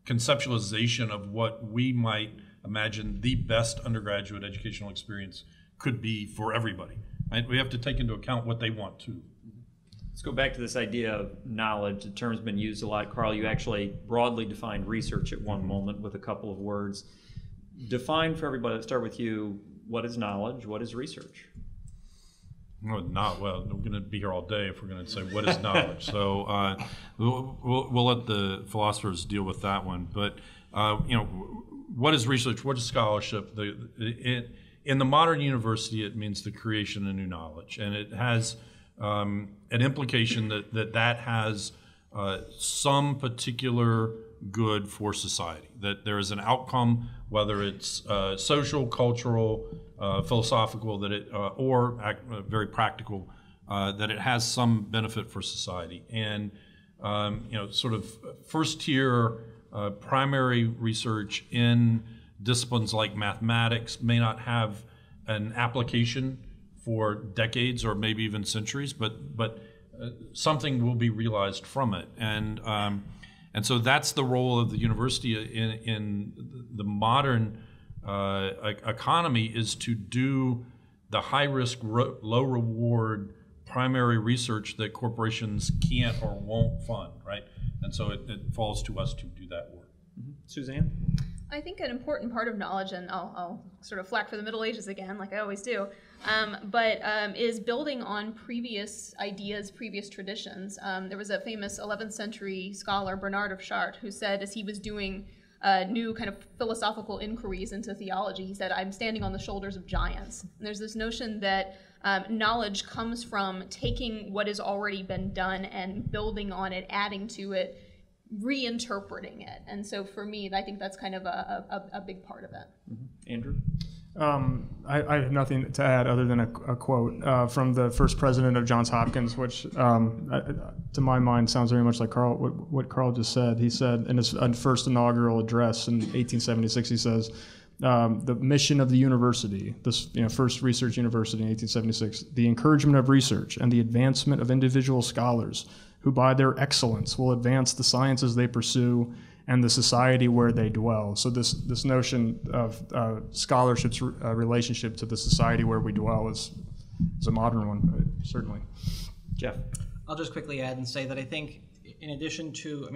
conceptualization of what we might imagine the best undergraduate educational experience could be for everybody. Right? We have to take into account what they want too. Let's go back to this idea of knowledge. The term's been used a lot. Carl, you actually broadly defined research at one moment with a couple of words. Define for everybody, let's start with you, what is knowledge, what is research? Well, we're going to be here all day if we're going to say what is knowledge. So we'll let the philosophers deal with that one. But what is research? What is scholarship? In the modern university, it means the creation of new knowledge, and it has an implication that has some particular good for society. That there is an outcome, whether it's social, cultural, philosophical, or very practical, that it has some benefit for society. And sort of first-tier primary research in disciplines like mathematics may not have an application for decades or maybe even centuries, but something will be realized from it. And so that's the role of the university in the modern economy, is to do the high-risk, low-reward primary research that corporations can't or won't fund, right? And so it falls to us to do that work. Mm-hmm. Suzanne? I think an important part of knowledge, and I'll sort of flack for the Middle Ages again, like I always do, is building on previous ideas, previous traditions. There was a famous 11th century scholar, Bernard of Chartres, who said, as he was doing new kind of philosophical inquiries into theology, he said, "I'm standing on the shoulders of giants." And there's this notion that knowledge comes from taking what has already been done and building on it, adding to it, reinterpreting it. And so for me, I think that's kind of a big part of it. Mm-hmm. Andrew? I have nothing to add other than a quote from the first president of Johns Hopkins, which to my mind sounds very much like what Carl just said. He said in his first inaugural address in 1876, he says, the mission of the university, this first research university in 1876, the encouragement of research and the advancement of individual scholars who by their excellence will advance the sciences they pursue and the society where they dwell. So this notion of scholarship's relationship to the society where we dwell is a modern one, certainly. Jeff? I'll just quickly add and say that I think in addition to,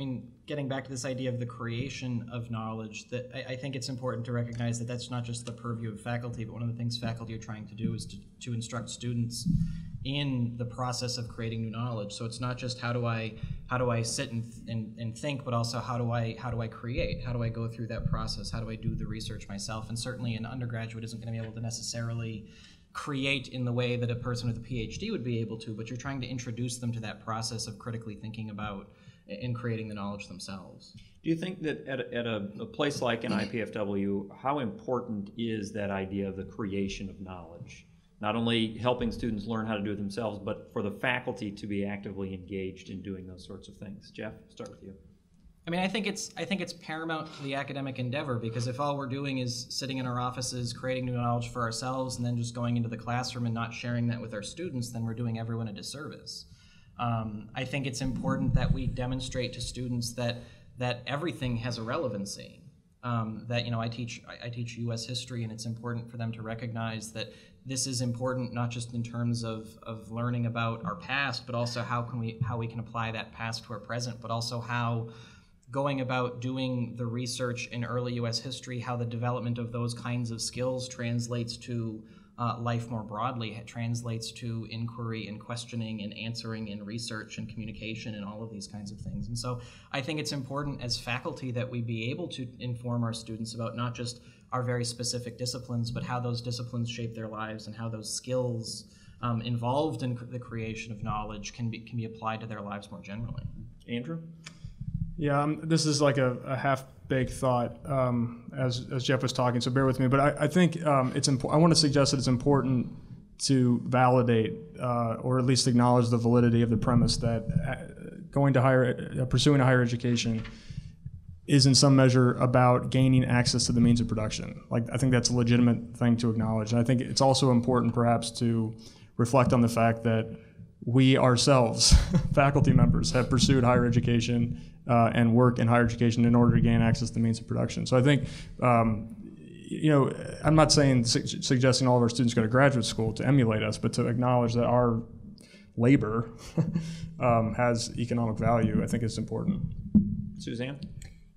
getting back to this idea of the creation of knowledge, that I think it's important to recognize that that's not just the purview of faculty, but one of the things faculty are trying to do is to instruct students in the process of creating new knowledge. So it's not just how do I sit and think, but also how do I create? How do I go through that process? How do I do the research myself? And certainly an undergraduate isn't going to be able to necessarily create in the way that a person with a PhD would be able to, but you're trying to introduce them to that process of critically thinking about and creating the knowledge themselves. Do you think that at a place like an IPFW, how important is that idea of the creation of knowledge? Not only helping students learn how to do it themselves, but for the faculty to be actively engaged in doing those sorts of things. Jeff, start with you. I think it's paramount to the academic endeavor, because if all we're doing is sitting in our offices, creating new knowledge for ourselves, and then just going into the classroom and not sharing that with our students, then we're doing everyone a disservice. I think it's important that we demonstrate to students that everything has a relevancy. I teach U.S. history, and it's important for them to recognize that this is important not just in terms of learning about our past, but also how we can apply that past to our present, but also how going about doing the research in early U.S. history, how the development of those kinds of skills translates to life more broadly. It translates to inquiry and questioning and answering and research and communication and all of these kinds of things. And so I think it's important as faculty that we be able to inform our students about not just our very specific disciplines, but how those disciplines shape their lives and how those skills involved in the creation of knowledge can be applied to their lives more generally. Andrew? Yeah, this is like a half-baked thought as Jeff was talking, so bear with me. But I think it's important. I want to suggest that it's important to validate or at least acknowledge the validity of the premise that pursuing a higher education is in some measure about gaining access to the means of production. Like, I think that's a legitimate thing to acknowledge. And I think it's also important perhaps to reflect on the fact that we ourselves, faculty members, have pursued higher education and work in higher education in order to gain access to the means of production. So I think, I'm not suggesting all of our students go to graduate school to emulate us, but to acknowledge that our labor has economic value, I think is important. Suzanne?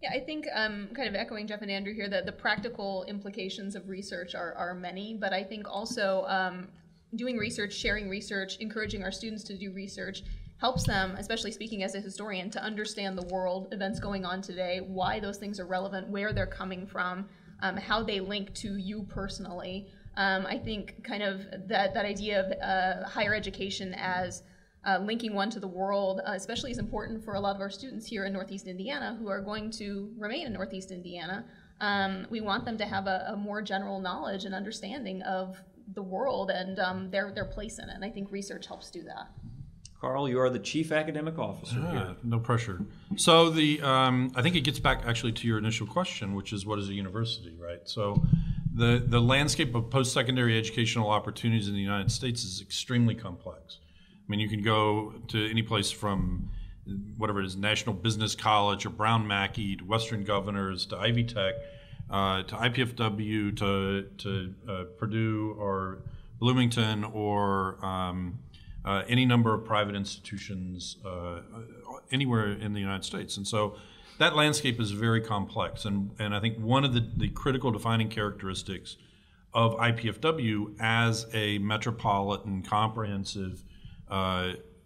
Yeah, I think kind of echoing Jeff and Andrew here, that the practical implications of research are many, but I think also doing research, sharing research, encouraging our students to do research helps them, especially speaking as a historian, to understand the world, events going on today, why those things are relevant, where they're coming from, how they link to you personally. I think kind of that idea of higher education as linking one to the world, especially is important for a lot of our students here in Northeast Indiana who are going to remain in Northeast Indiana. We want them to have a more general knowledge and understanding of the world and their place in it. And I think research helps do that. Carl, you are the chief academic officer here. No pressure. So I think it gets back actually to your initial question, which is what is a university, right? So the landscape of post-secondary educational opportunities in the United States is extremely complex. I mean, you can go to any place from whatever it is, National Business College or Brown Mackey to Western Governors to Ivy Tech to IPFW to Purdue or Bloomington or any number of private institutions anywhere in the United States. And so that landscape is very complex. And I think one of the critical defining characteristics of IPFW as a metropolitan, comprehensive,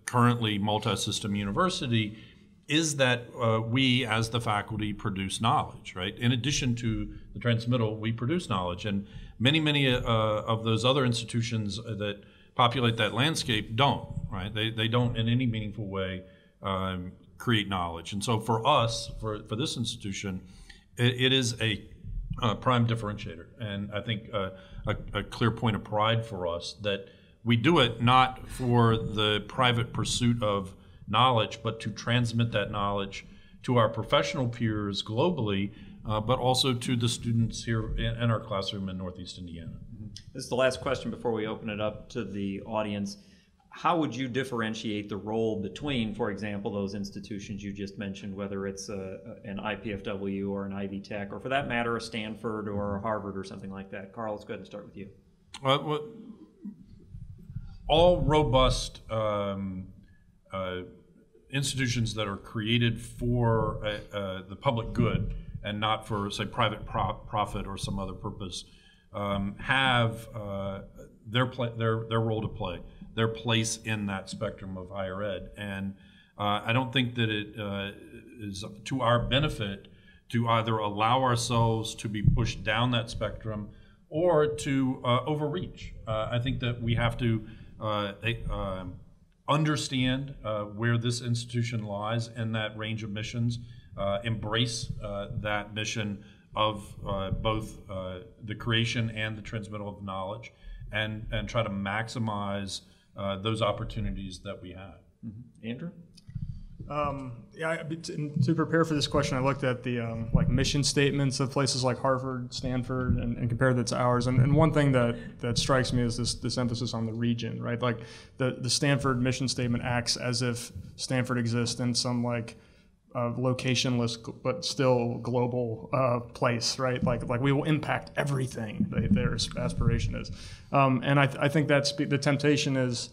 currently multi-system university is that we, as the faculty, produce knowledge, right? In addition to the transmittal, we produce knowledge. And many of those other institutions that populate that landscape don't, right? They don't in any meaningful way create knowledge. And so for us, for this institution, it is a prime differentiator. And I think a clear point of pride for us that we do it not for the private pursuit of knowledge, but to transmit that knowledge to our professional peers globally, but also to the students here in our classroom in Northeast Indiana. This is the last question before we open it up to the audience. How would you differentiate the role between, for example, those institutions you just mentioned, whether it's an IPFW or an Ivy Tech, or for that matter, a Stanford or a Harvard or something like that? Carl, let's go ahead and start with you. All robust institutions that are created for the public good and not for, say, private profit or some other purpose have their role to play, their place in that spectrum of higher ed. And I don't think that it is to our benefit to either allow ourselves to be pushed down that spectrum or to overreach. I think that we have to understand where this institution lies in that range of missions, embrace that mission of both the creation and the transmittal of knowledge, and try to maximize those opportunities that we have. Mm-hmm. Andrew? To prepare for this question, I looked at the mission statements of places like Harvard, Stanford, and compared that to ours. And one thing that strikes me is this emphasis on the region, right? Like the Stanford mission statement acts as if Stanford exists in some locationless but still global place, right? Like we will impact everything. Their aspiration is, and I think that's the temptation is.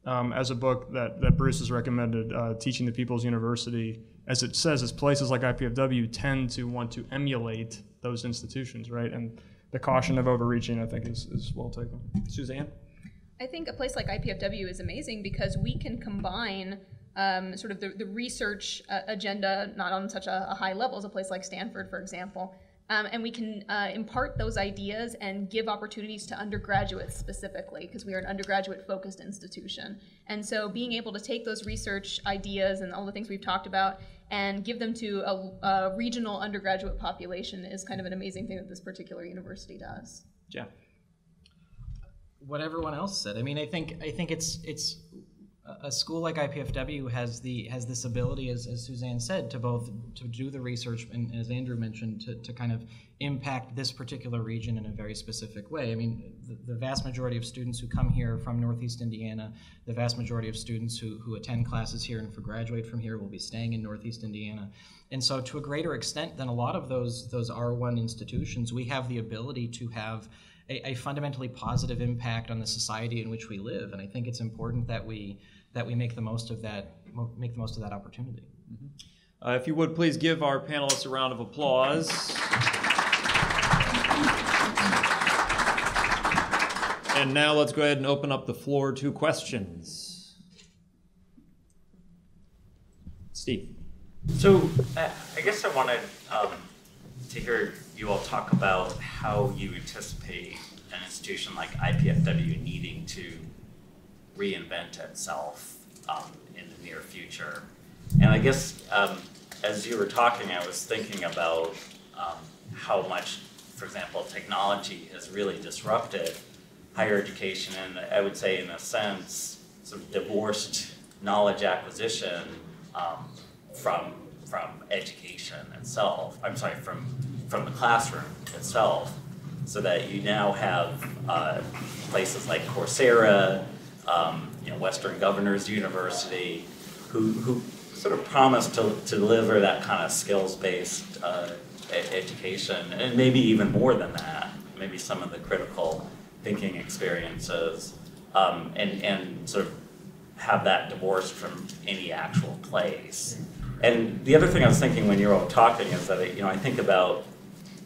As a book that Bruce has recommended, Teaching the People's University, as it says, as places like IPFW tend to want to emulate those institutions, right? And the caution of overreaching, I think, is well taken. Suzanne? I think a place like IPFW is amazing because we can combine sort of the research agenda, not on such a high level as a place like Stanford, for example, and we can impart those ideas and give opportunities to undergraduates specifically, because we are an undergraduate-focused institution. And so being able to take those research ideas and all the things we've talked about and give them to a regional undergraduate population is kind of an amazing thing that this particular university does. Jeff. What everyone else said. I mean, I think it's a school like IPFW has this ability, as Suzanne said, to do the research and, as Andrew mentioned, to kind of impact this particular region in a very specific way. I mean, the vast majority of students who come here from Northeast Indiana, the vast majority of students who attend classes here and graduate from here will be staying in Northeast Indiana. And so to a greater extent than a lot of those R1 institutions, we have the ability to have a fundamentally positive impact on the society in which we live. And I think it's important that we make the most of that opportunity. Mm-hmm. If you would please give our panelists a round of applause. And now let's go ahead and open up the floor to questions. Steve. So I guess I wanted to hear you all talk about how you anticipate an institution like IPFW needing to reinvent itself in the near future. And I guess as you were talking, I was thinking about how much, for example, technology has really disrupted higher education, and I would say, in a sense, sort of divorced knowledge acquisition from education itself. I'm sorry, from the classroom itself, so that you now have places like Coursera, Western Governors University, who sort of promise to deliver that kind of skills-based education, and maybe even more than that, maybe some of the critical thinking experiences, and sort of have that divorced from any actual place. And the other thing I was thinking when you were all talking is that I think about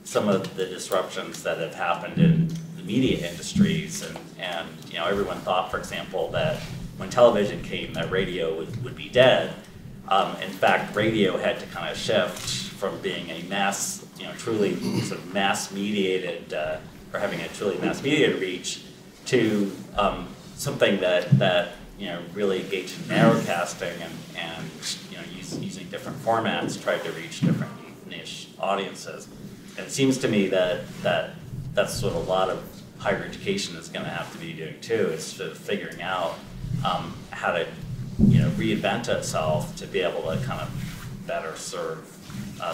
some of the disruptions that have happened in the media industries, and everyone thought, for example, that when television came, that radio would be dead. In fact, radio had to kind of shift from being a mass, truly sort of mass-mediated, or having a truly mass-mediated reach, to something that really engaged in narrowcasting and using different formats, tried to reach different niche audiences. And it seems to me that that's what a lot of higher education is going to have to be doing too, is sort of figuring out how to reinvent itself to be able to kind of better serve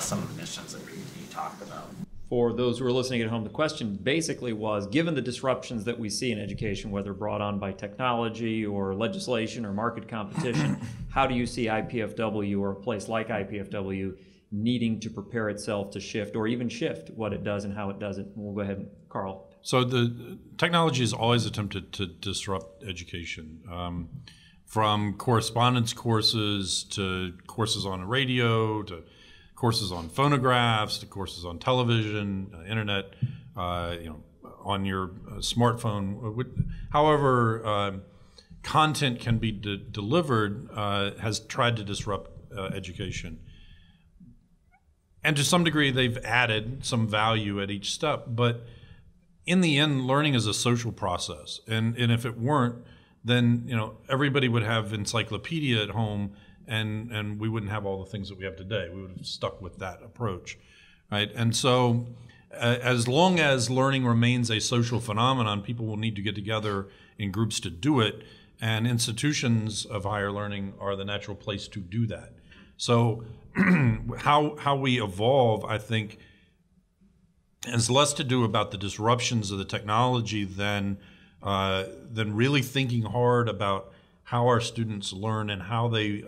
some of the missions that you talked about. For those who are listening at home, the question basically was, given the disruptions that we see in education, whether brought on by technology or legislation or market competition, how do you see IPFW, or a place like IPFW, needing to prepare itself to shift, or even shift what it does and how it does it? We'll go ahead, Carl. So the technology has always attempted to disrupt education, from correspondence courses to courses on a radio to courses on phonographs to courses on television, internet, on your smartphone. However content can be delivered has tried to disrupt education. And to some degree, they've added some value at each step. But in the end, learning is a social process. And if it weren't, then everybody would have encyclopedia at home, and we wouldn't have all the things that we have today. We would have stuck with that approach, right? And so as long as learning remains a social phenomenon, people will need to get together in groups to do it, and institutions of higher learning are the natural place to do that. So how we evolve, I think, has less to do about the disruptions of the technology than really thinking hard about how our students learn and how they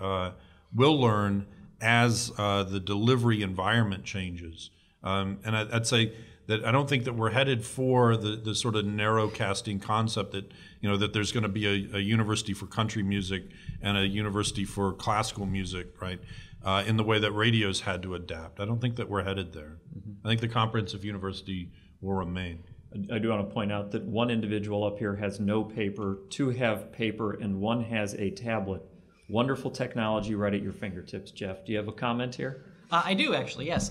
will learn as the delivery environment changes. And I'd say that I don't think that we're headed for the sort of narrow casting concept that that there's going to be a university for country music and a university for classical music, right? In the way that radio's had to adapt. I don't think that we're headed there. Mm-hmm. I think the comprehensive university will remain. I do want to point out that one individual up here has no paper, two have paper, and one has a tablet. Wonderful technology right at your fingertips. Jeff, do you have a comment here? I do, actually, yes.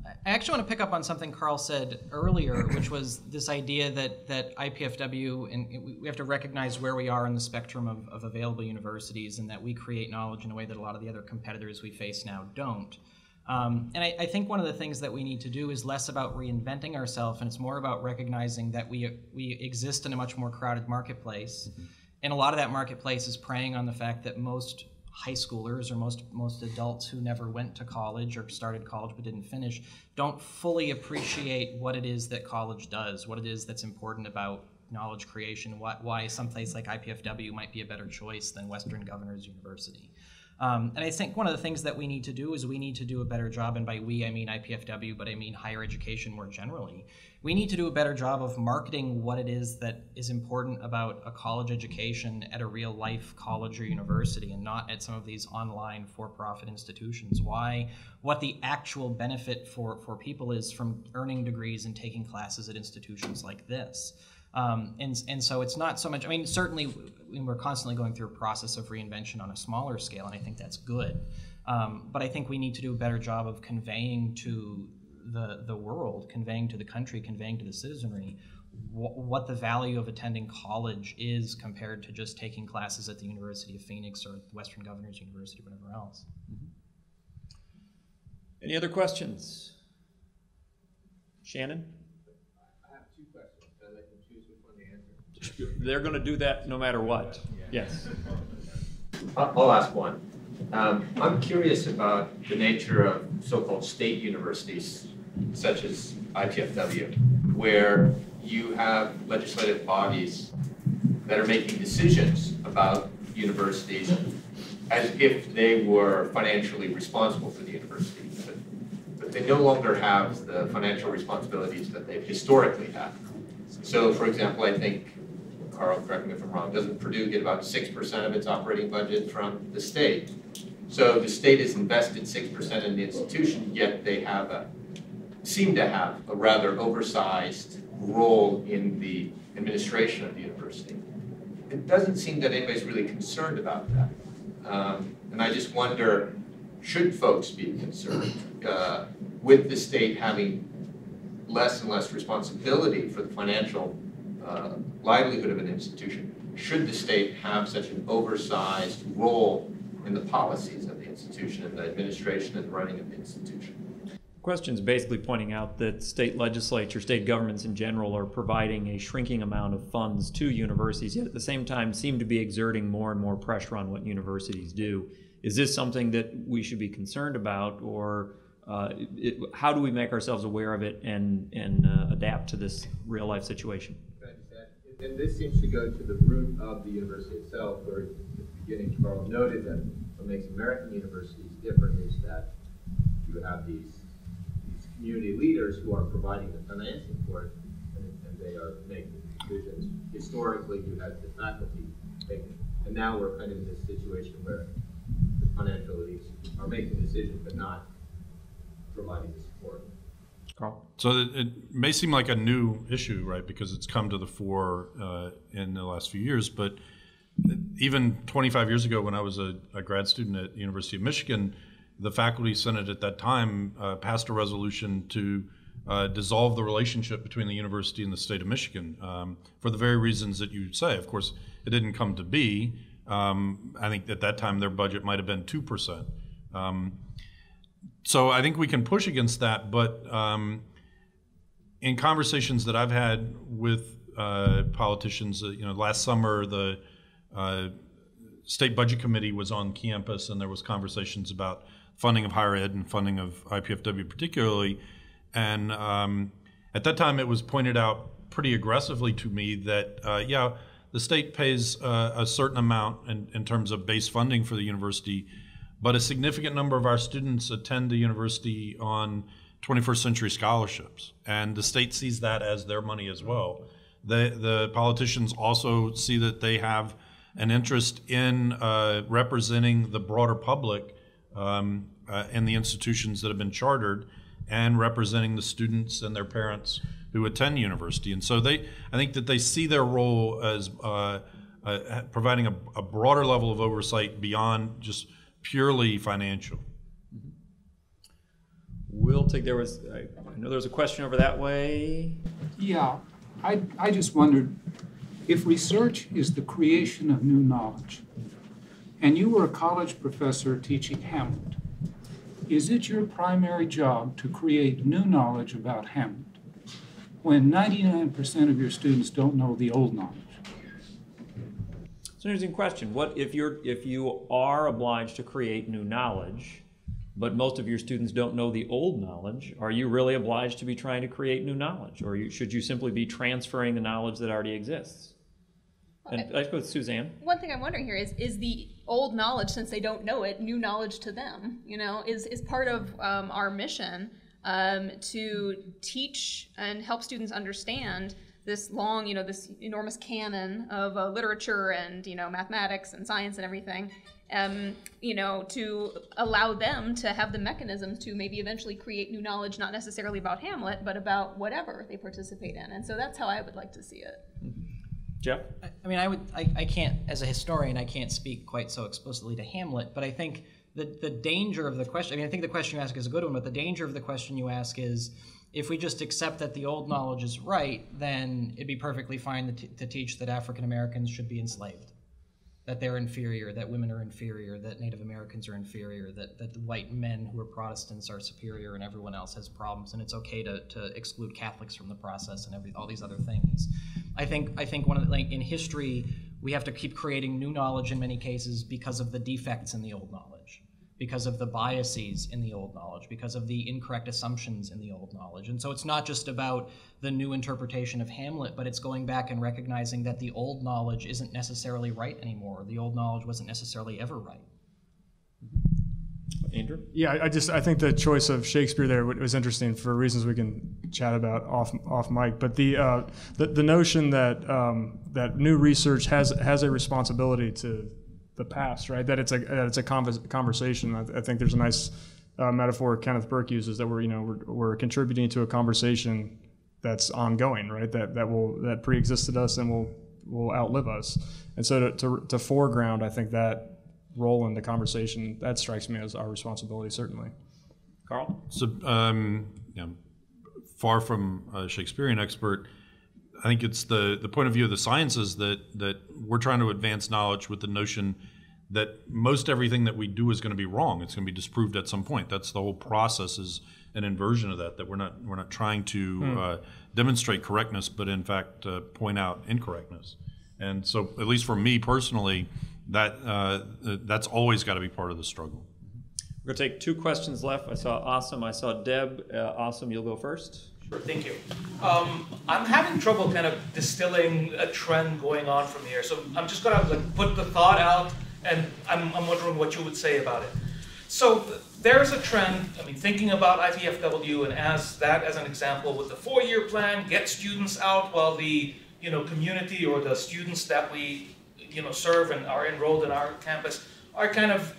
I actually want to pick up on something Carl said earlier, which was this idea that IPFW, and we have to recognize where we are in the spectrum of available universities, and that we create knowledge in a way that a lot of the other competitors we face now don't. And I think one of the things that we need to do is less about reinventing ourselves, and it's more about recognizing that we exist in a much more crowded marketplace. And a lot of that marketplace is preying on the fact that most high schoolers or most adults who never went to college or started college but didn't finish don't fully appreciate what it is that college does, what it is that's important about knowledge creation, why someplace like IPFW might be a better choice than Western Governors University. And I think one of the things that we need to do is we need to do a better job, and by we I mean IPFW, but I mean higher education more generally. We need to do a better job of marketing what it is that is important about a college education at a real life college or university, and not at some of these online for-profit institutions. What the actual benefit for people is from earning degrees and taking classes at institutions like this. And so it's not so much, I mean, certainly we're constantly going through a process of reinvention on a smaller scale, and I think that's good. But I think we need to do a better job of conveying to the world, conveying to the country, conveying to the citizenry what the value of attending college is compared to just taking classes at the University of Phoenix or the Western Governors University or whatever else. Any other questions? Shannon? They're going to do that no matter what. Yes. I'll ask one. I'm curious about the nature of so-called state universities, such as IPFW, where you have legislative bodies that are making decisions about universities as if they were financially responsible for the university. But they no longer have the financial responsibilities that they've historically had. So, for example, I think, Carl, correct me if I'm wrong, doesn't Purdue get about 6% of its operating budget from the state? So the state has invested 6% in the institution, yet they seem to have a rather oversized role in the administration of the university. It doesn't seem that anybody's really concerned about that. And I just wonder, should folks be concerned with the state having less and less responsibility for the financial livelihood of an institution? Should the state have such an oversized role in the policies of the institution and the administration and running of the institution? The question is basically pointing out that state legislature, state governments in general, are providing a shrinking amount of funds to universities, yet at the same time seem to be exerting more and more pressure on what universities do. Is this something that we should be concerned about, or how do we make ourselves aware of it and adapt to this real life situation? And this seems to go to the root of the university itself, where at the beginning Carl noted that what makes American universities different is that you have these community leaders who are providing the financing for it, and they are making decisions. Historically, you had the faculty making, and now we're kind of in this situation where the financial elites are making decisions but not providing the support. Carl? So it may seem like a new issue, right, because it's come to the fore in the last few years, but even 25 years ago when I was a grad student at the University of Michigan, the faculty senate at that time passed a resolution to dissolve the relationship between the university and the state of Michigan for the very reasons that you say. Of course, it didn't come to be. I think at that time their budget might have been 2%. So I think we can push against that, but in conversations that I've had with politicians, last summer the State Budget Committee was on campus, and there was conversations about funding of higher ed and funding of IPFW particularly. And at that time, it was pointed out pretty aggressively to me that, the state pays a certain amount in terms of base funding for the university, but a significant number of our students attend the university on 21st century scholarships, and the state sees that as their money as well. The politicians also see that they have an interest in representing the broader public and the institutions that have been chartered, and representing the students and their parents who attend university. And so I think that they see their role as providing a broader level of oversight beyond just purely financial. Will Hiltig, I know there was a question over that way. Yeah, I just wondered, if research is the creation of new knowledge, and you were a college professor teaching Hamlet, is it your primary job to create new knowledge about Hamlet when 99% of your students don't know the old knowledge? It's an interesting question. What if you are obliged to create new knowledge, but most of your students don't know the old knowledge? Are you really obliged to be trying to create new knowledge, or should you simply be transferring the knowledge that already exists? And I suppose Suzanne. One thing I'm wondering here is the old knowledge, since they don't know it, new knowledge to them? You know, is part of our mission to teach and help students understand this long, you know, this enormous canon of literature and, you know, mathematics and science and everything, you know, to allow them to have the mechanisms to maybe eventually create new knowledge, not necessarily about Hamlet, but about whatever they participate in. And so that's how I would like to see it. Jeff? I mean, I can't, as a historian, I can't speak quite so explicitly to Hamlet, but I think the danger of the question, I mean, I think the question you ask is a good one, but the danger of the question you ask is, if we just accept that the old knowledge is right, then it'd be perfectly fine to teach that African Americans should be enslaved, that they're inferior, that women are inferior, that Native Americans are inferior, that the white men who are Protestants are superior and everyone else has problems, and it's okay to exclude Catholics from the process and all these other things. I think one of the, like, in history, we have to keep creating new knowledge in many cases because of the defects in the old knowledge, because of the biases in the old knowledge, because of the incorrect assumptions in the old knowledge. And so it's not just about the new interpretation of Hamlet, but it's going back and recognizing that the old knowledge isn't necessarily right anymore. The old knowledge wasn't necessarily ever right. Andrew? Yeah, I think the choice of Shakespeare there was interesting for reasons we can chat about off mic. But the notion that that new research has a responsibility to the past, right? That it's a conversation. I think there's a nice metaphor Kenneth Burke uses, that we're contributing to a conversation that's ongoing, right? That pre-existed us and will outlive us. And so to foreground, I think that role in the conversation, that strikes me as our responsibility, certainly. Carl? So, far from a Shakespearean expert, I think it's the point of view of the sciences that we're trying to advance knowledge with the notion that most everything that we do is going to be wrong. It's going to be disproved at some point. That's the whole process, is an inversion of that we're not trying to demonstrate correctness, but in fact point out incorrectness. And so, at least for me personally, that's always got to be part of the struggle. We're going to take two questions left. I saw Asim, I saw Deb. Asim, you'll go first. Sure, thank you. I'm having trouble kind of distilling a trend going on from here. So I'm just going to put the thought out, and I'm wondering what you would say about it. So there's a trend, I mean, thinking about IPFW and as an example with the 4-year plan, get students out while the community or the students that we serve and are enrolled in our campus are kind of,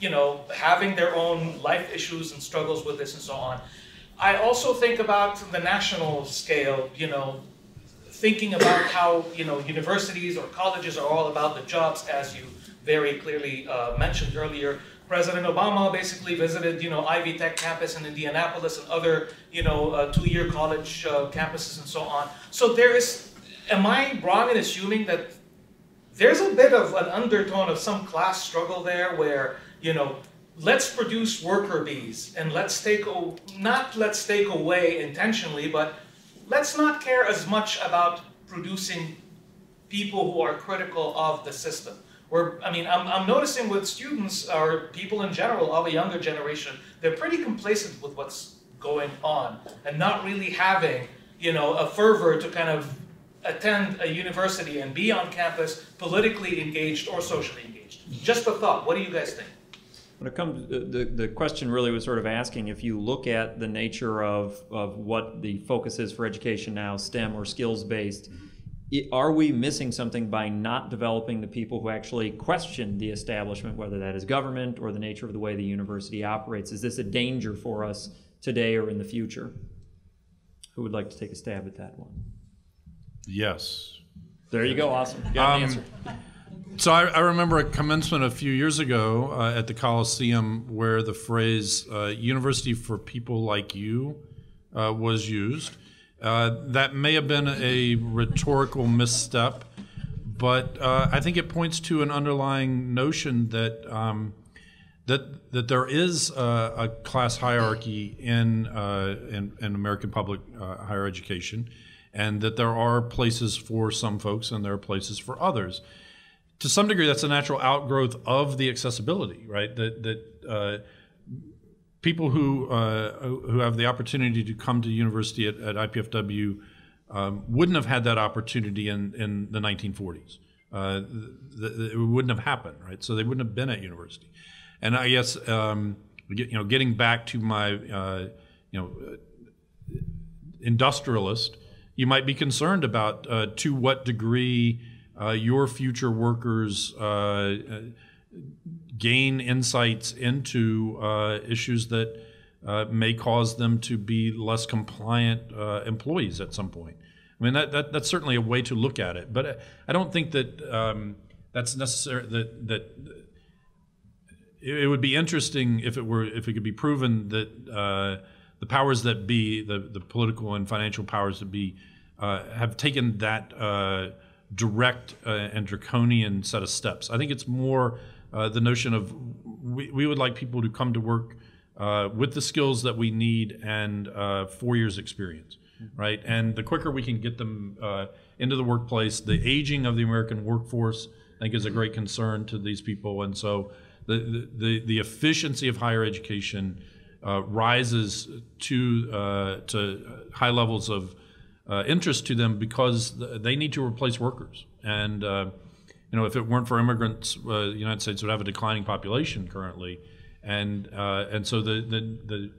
having their own life issues and struggles with this and so on. I also think about the national scale, thinking about how, universities or colleges are all about the jobs, as you very clearly mentioned earlier. President Obama basically visited, Ivy Tech campus in Indianapolis and other, 2-year college campuses and so on. So am I wrong in assuming that there's a bit of an undertone of some class struggle there where, let's produce worker bees and let's take away intentionally, but let's not care as much about producing people who are critical of the system. I'm noticing with students or people in general, all the younger generation, they're pretty complacent with what's going on and not really having, a fervor to kind of attend a university and be on campus politically engaged or socially engaged. Just a thought. What do you guys think? When it comes, the question really was sort of asking, if you look at the nature of what the focus is for education now, STEM or skills-based, are we missing something by not developing the people who actually question the establishment, whether that is government or the nature of the way the university operates? Is this a danger for us today or in the future? Who would like to take a stab at that one? Yes. There you go, awesome. You got an answer. So I remember a commencement a few years ago at the Coliseum where the phrase "University for people like you" was used. That may have been a rhetorical misstep, but I think it points to an underlying notion that that there is a class hierarchy in American public higher education, and that there are places for some folks and there are places for others. To some degree, that's a natural outgrowth of the accessibility, right? That people who have the opportunity to come to university at IPFW wouldn't have had that opportunity in the 1940s. It wouldn't have happened, right? So they wouldn't have been at university. And I guess getting back to my industrialist, you might be concerned about to what degree your future workers gain insights into issues that may cause them to be less compliant employees at some point. I mean, that's certainly a way to look at it, but I don't think that that's necessary. That it would be interesting if it could be proven that the powers that be, the political and financial powers that be, have taken that direct and draconian set of steps. I think it's more the notion of we would like people to come to work with the skills that we need and 4 years experience, right? And the quicker we can get them into the workplace, the aging of the American workforce, I think, is a great concern to these people. And so the efficiency of higher education rises to high levels of interest to them because they need to replace workers. And if it weren't for immigrants, the United States would have a declining population currently. And so the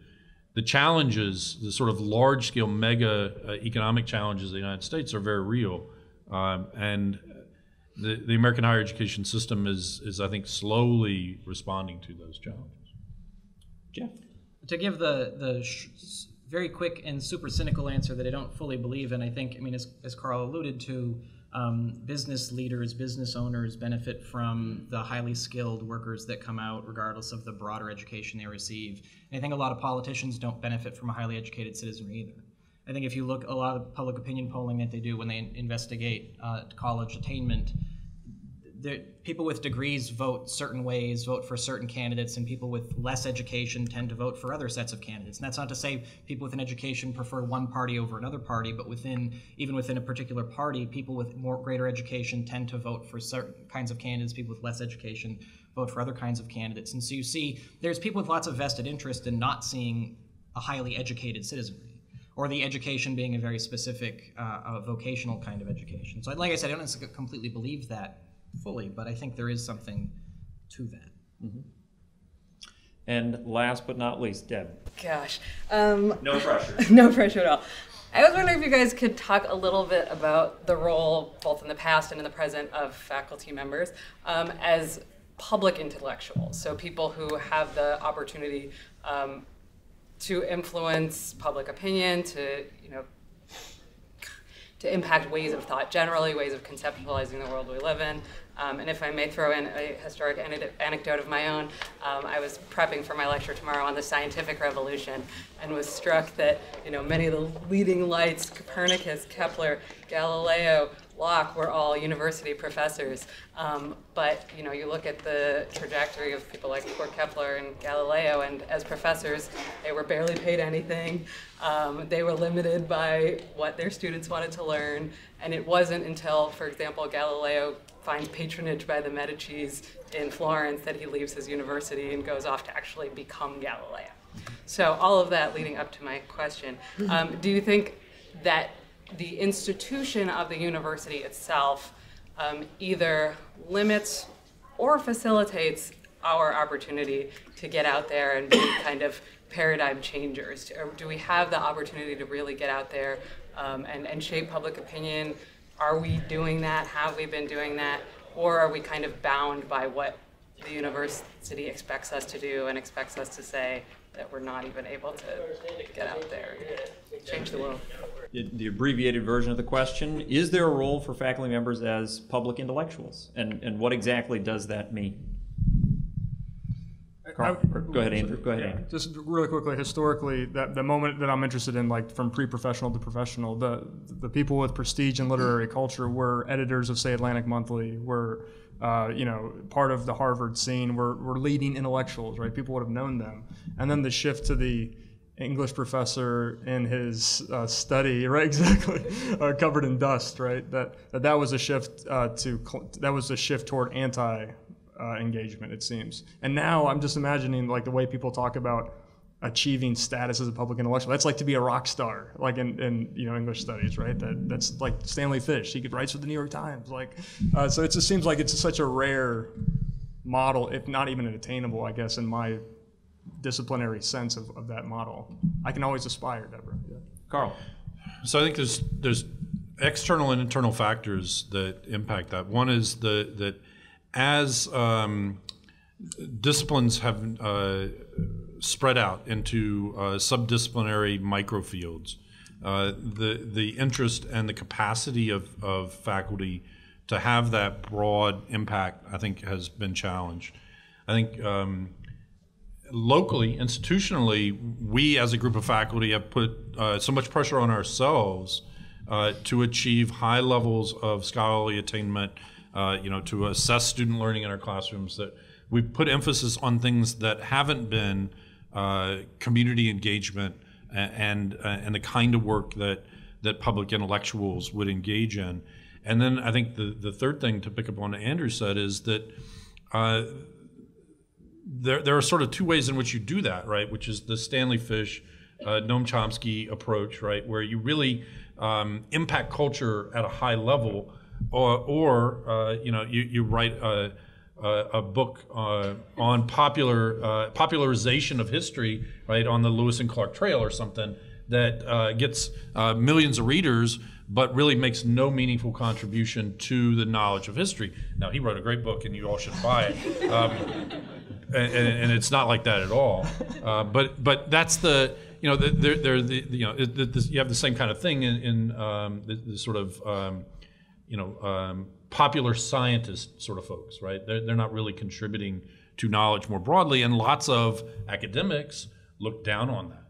challenges, the sort of large-scale mega economic challenges of the United States are very real. And the American higher education system is, I think, slowly responding to those challenges. Jeff? To give the very quick and super cynical answer that I don't fully believe in, I think, as Carl alluded to, business leaders, business owners benefit from the highly skilled workers that come out regardless of the broader education they receive. And I think a lot of politicians don't benefit from a highly educated citizenry either. I think if you look a lot of public opinion polling that they do when they investigate college attainment, people with degrees vote certain ways, vote for certain candidates, and people with less education tend to vote for other sets of candidates. And that's not to say people with an education prefer one party over another party, but even within a particular party, people with greater education tend to vote for certain kinds of candidates. People with less education vote for other kinds of candidates. And so you see there's people with lots of vested interest in not seeing a highly educated citizenry, or the education being a very specific vocational kind of education. So like I said, I don't completely believe that fully, but I think there is something to that. Mm-hmm. And last but not least, Deb. Gosh. No pressure. No pressure at all. I was wondering if you guys could talk a little bit about the role, both in the past and in the present, of faculty members as public intellectuals. So people who have the opportunity to influence public opinion, to impact ways of thought generally, ways of conceptualizing the world we live in. And if I may throw in a historic anecdote of my own, I was prepping for my lecture tomorrow on the scientific revolution and was struck that many of the leading lights, Copernicus, Kepler, Galileo, Locke, were all university professors. But you look at the trajectory of people like poor Kepler and Galileo, and as professors, they were barely paid anything. They were limited by what their students wanted to learn. And it wasn't until, for example, Galileo finds patronage by the Medicis in Florence that he leaves his university and goes off to actually become Galileo. So all of that leading up to my question. Do you think that the institution of the university itself either limits or facilitates our opportunity to get out there and be kind of paradigm changers? Or do we have the opportunity to really get out there and shape public opinion? Are we doing that? Have we been doing that? Or are we kind of bound by what the university expects us to do and expects us to say that we're not even able to get out there and change the world? The abbreviated version of the question, is there a role for faculty members as public intellectuals? And what exactly does that mean? Carl, go ahead, Andrew. Go ahead, Andrew. Just really quickly, historically, the moment that I'm interested in, like from pre-professional to professional, the people with prestige in literary culture were editors of, say, Atlantic Monthly, were part of the Harvard scene, were leading intellectuals, right? People would have known them. And then the shift to the English professor in his study, right? Exactly, covered in dust, right? That was a shift toward anti-engagement, it seems. And now I'm just imagining like the way people talk about achieving status as a public intellectual. That's like to be a rock star, like in English studies, right? That's like Stanley Fish. He writes for the New York Times, so it just seems like it's such a rare model, if not even attainable, I guess, in my disciplinary sense of that model. I can always aspire, Deborah. Yeah. Carl. So I think there's external and internal factors that impact that. One is that as disciplines have spread out into subdisciplinary microfields, the interest and the capacity of faculty to have that broad impact, I think, has been challenged. I think locally, institutionally, we as a group of faculty have put so much pressure on ourselves to achieve high levels of scholarly attainment, to assess student learning in our classrooms, that we've put emphasis on things that haven't been community engagement and the kind of work that public intellectuals would engage in. And then I think the third thing, to pick up on what Andrew said, is that there are sort of two ways in which you do that, right? Which is the Stanley Fish, Noam Chomsky approach, right? Where you really impact culture at a high level, or you write a book on popularization of history, right, on the Lewis and Clark Trail or something that gets millions of readers, but really makes no meaningful contribution to the knowledge of history. Now, he wrote a great book, and you all should buy it. And it's not like that at all. But that's the you have the same kind of thing in the sort of popular scientist sort of folks, right? They're not really contributing to knowledge more broadly, and lots of academics look down on that.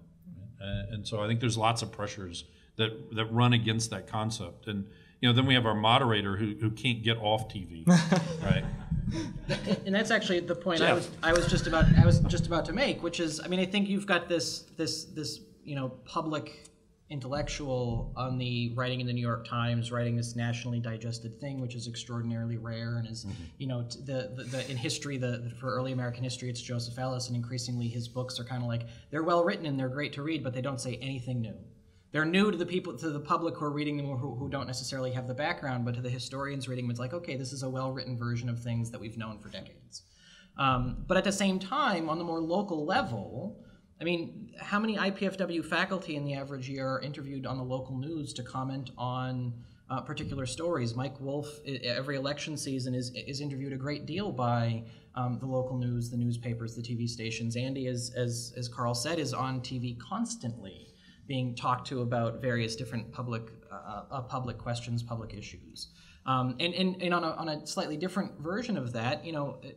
And so I think there's lots of pressures that run against that concept. And then we have our moderator who can't get off TV, right? And that's actually the point I was just about to make, which is, I mean, I think you've got this public intellectual on the writing in the New York Times, writing this nationally digested thing, which is extraordinarily rare, and is in history, for early American history, it's Joseph Ellis, and increasingly his books are kind of like, they're well written and they're great to read, but they don't say anything new. They're new to the public who are reading them, who don't necessarily have the background, but to the historians reading them, it's like, okay, this is a well-written version of things that we've known for decades. But at the same time, on the more local level, I mean, how many IPFW faculty in the average year are interviewed on the local news to comment on particular stories? Mike Wolf, every election season, is interviewed a great deal by the local news, the newspapers, the TV stations. Andy, as Carl said, is on TV constantly, being talked to about various different public questions, public issues. And on a slightly different version of that,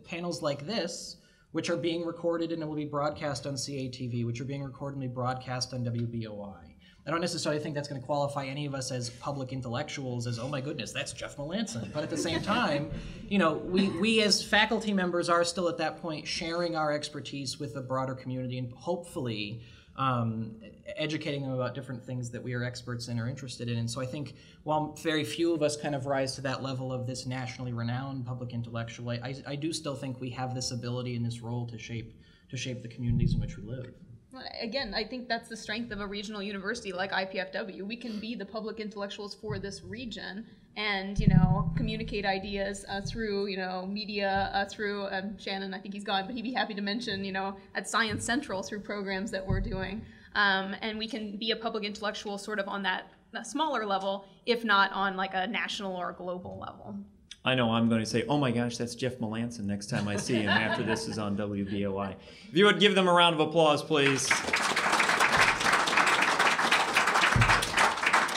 panels like this, which are being recorded and will be broadcast on CATV, which are being recorded and be broadcast on WBOI. I don't necessarily think that's going to qualify any of us as public intellectuals as, oh my goodness, that's Jeff Melanson. But at the same time, we as faculty members are still at that point sharing our expertise with the broader community and hopefully educating them about different things that we are experts in or interested in. And so I think while very few of us kind of rise to that level of this nationally renowned public intellectual, I do still think we have this ability and this role to shape the communities in which we live. Again, I think that's the strength of a regional university like IPFW. We can be the public intellectuals for this region and, communicate ideas through, media, through Shannon, I think he's gone, but he'd be happy to mention, at Science Central through programs that we're doing. And we can be a public intellectual sort of on that smaller level, if not on like a national or a global level. I know I'm going to say, oh my gosh, that's Jeff Melanson next time I see him after this is on WBOI. If you would give them a round of applause, please.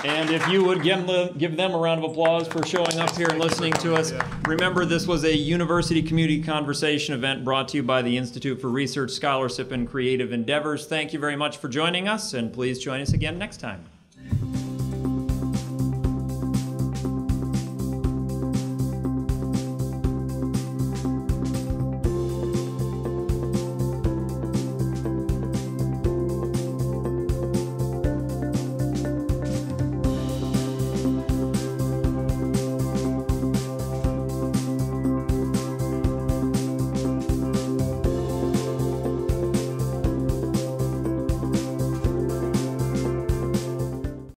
And if you would give them a round of applause for showing up here and listening to us. Remember, this was a University Community Conversation event brought to you by the Institute for Research, Scholarship, and Creative Endeavors. Thank you very much for joining us, and please join us again next time.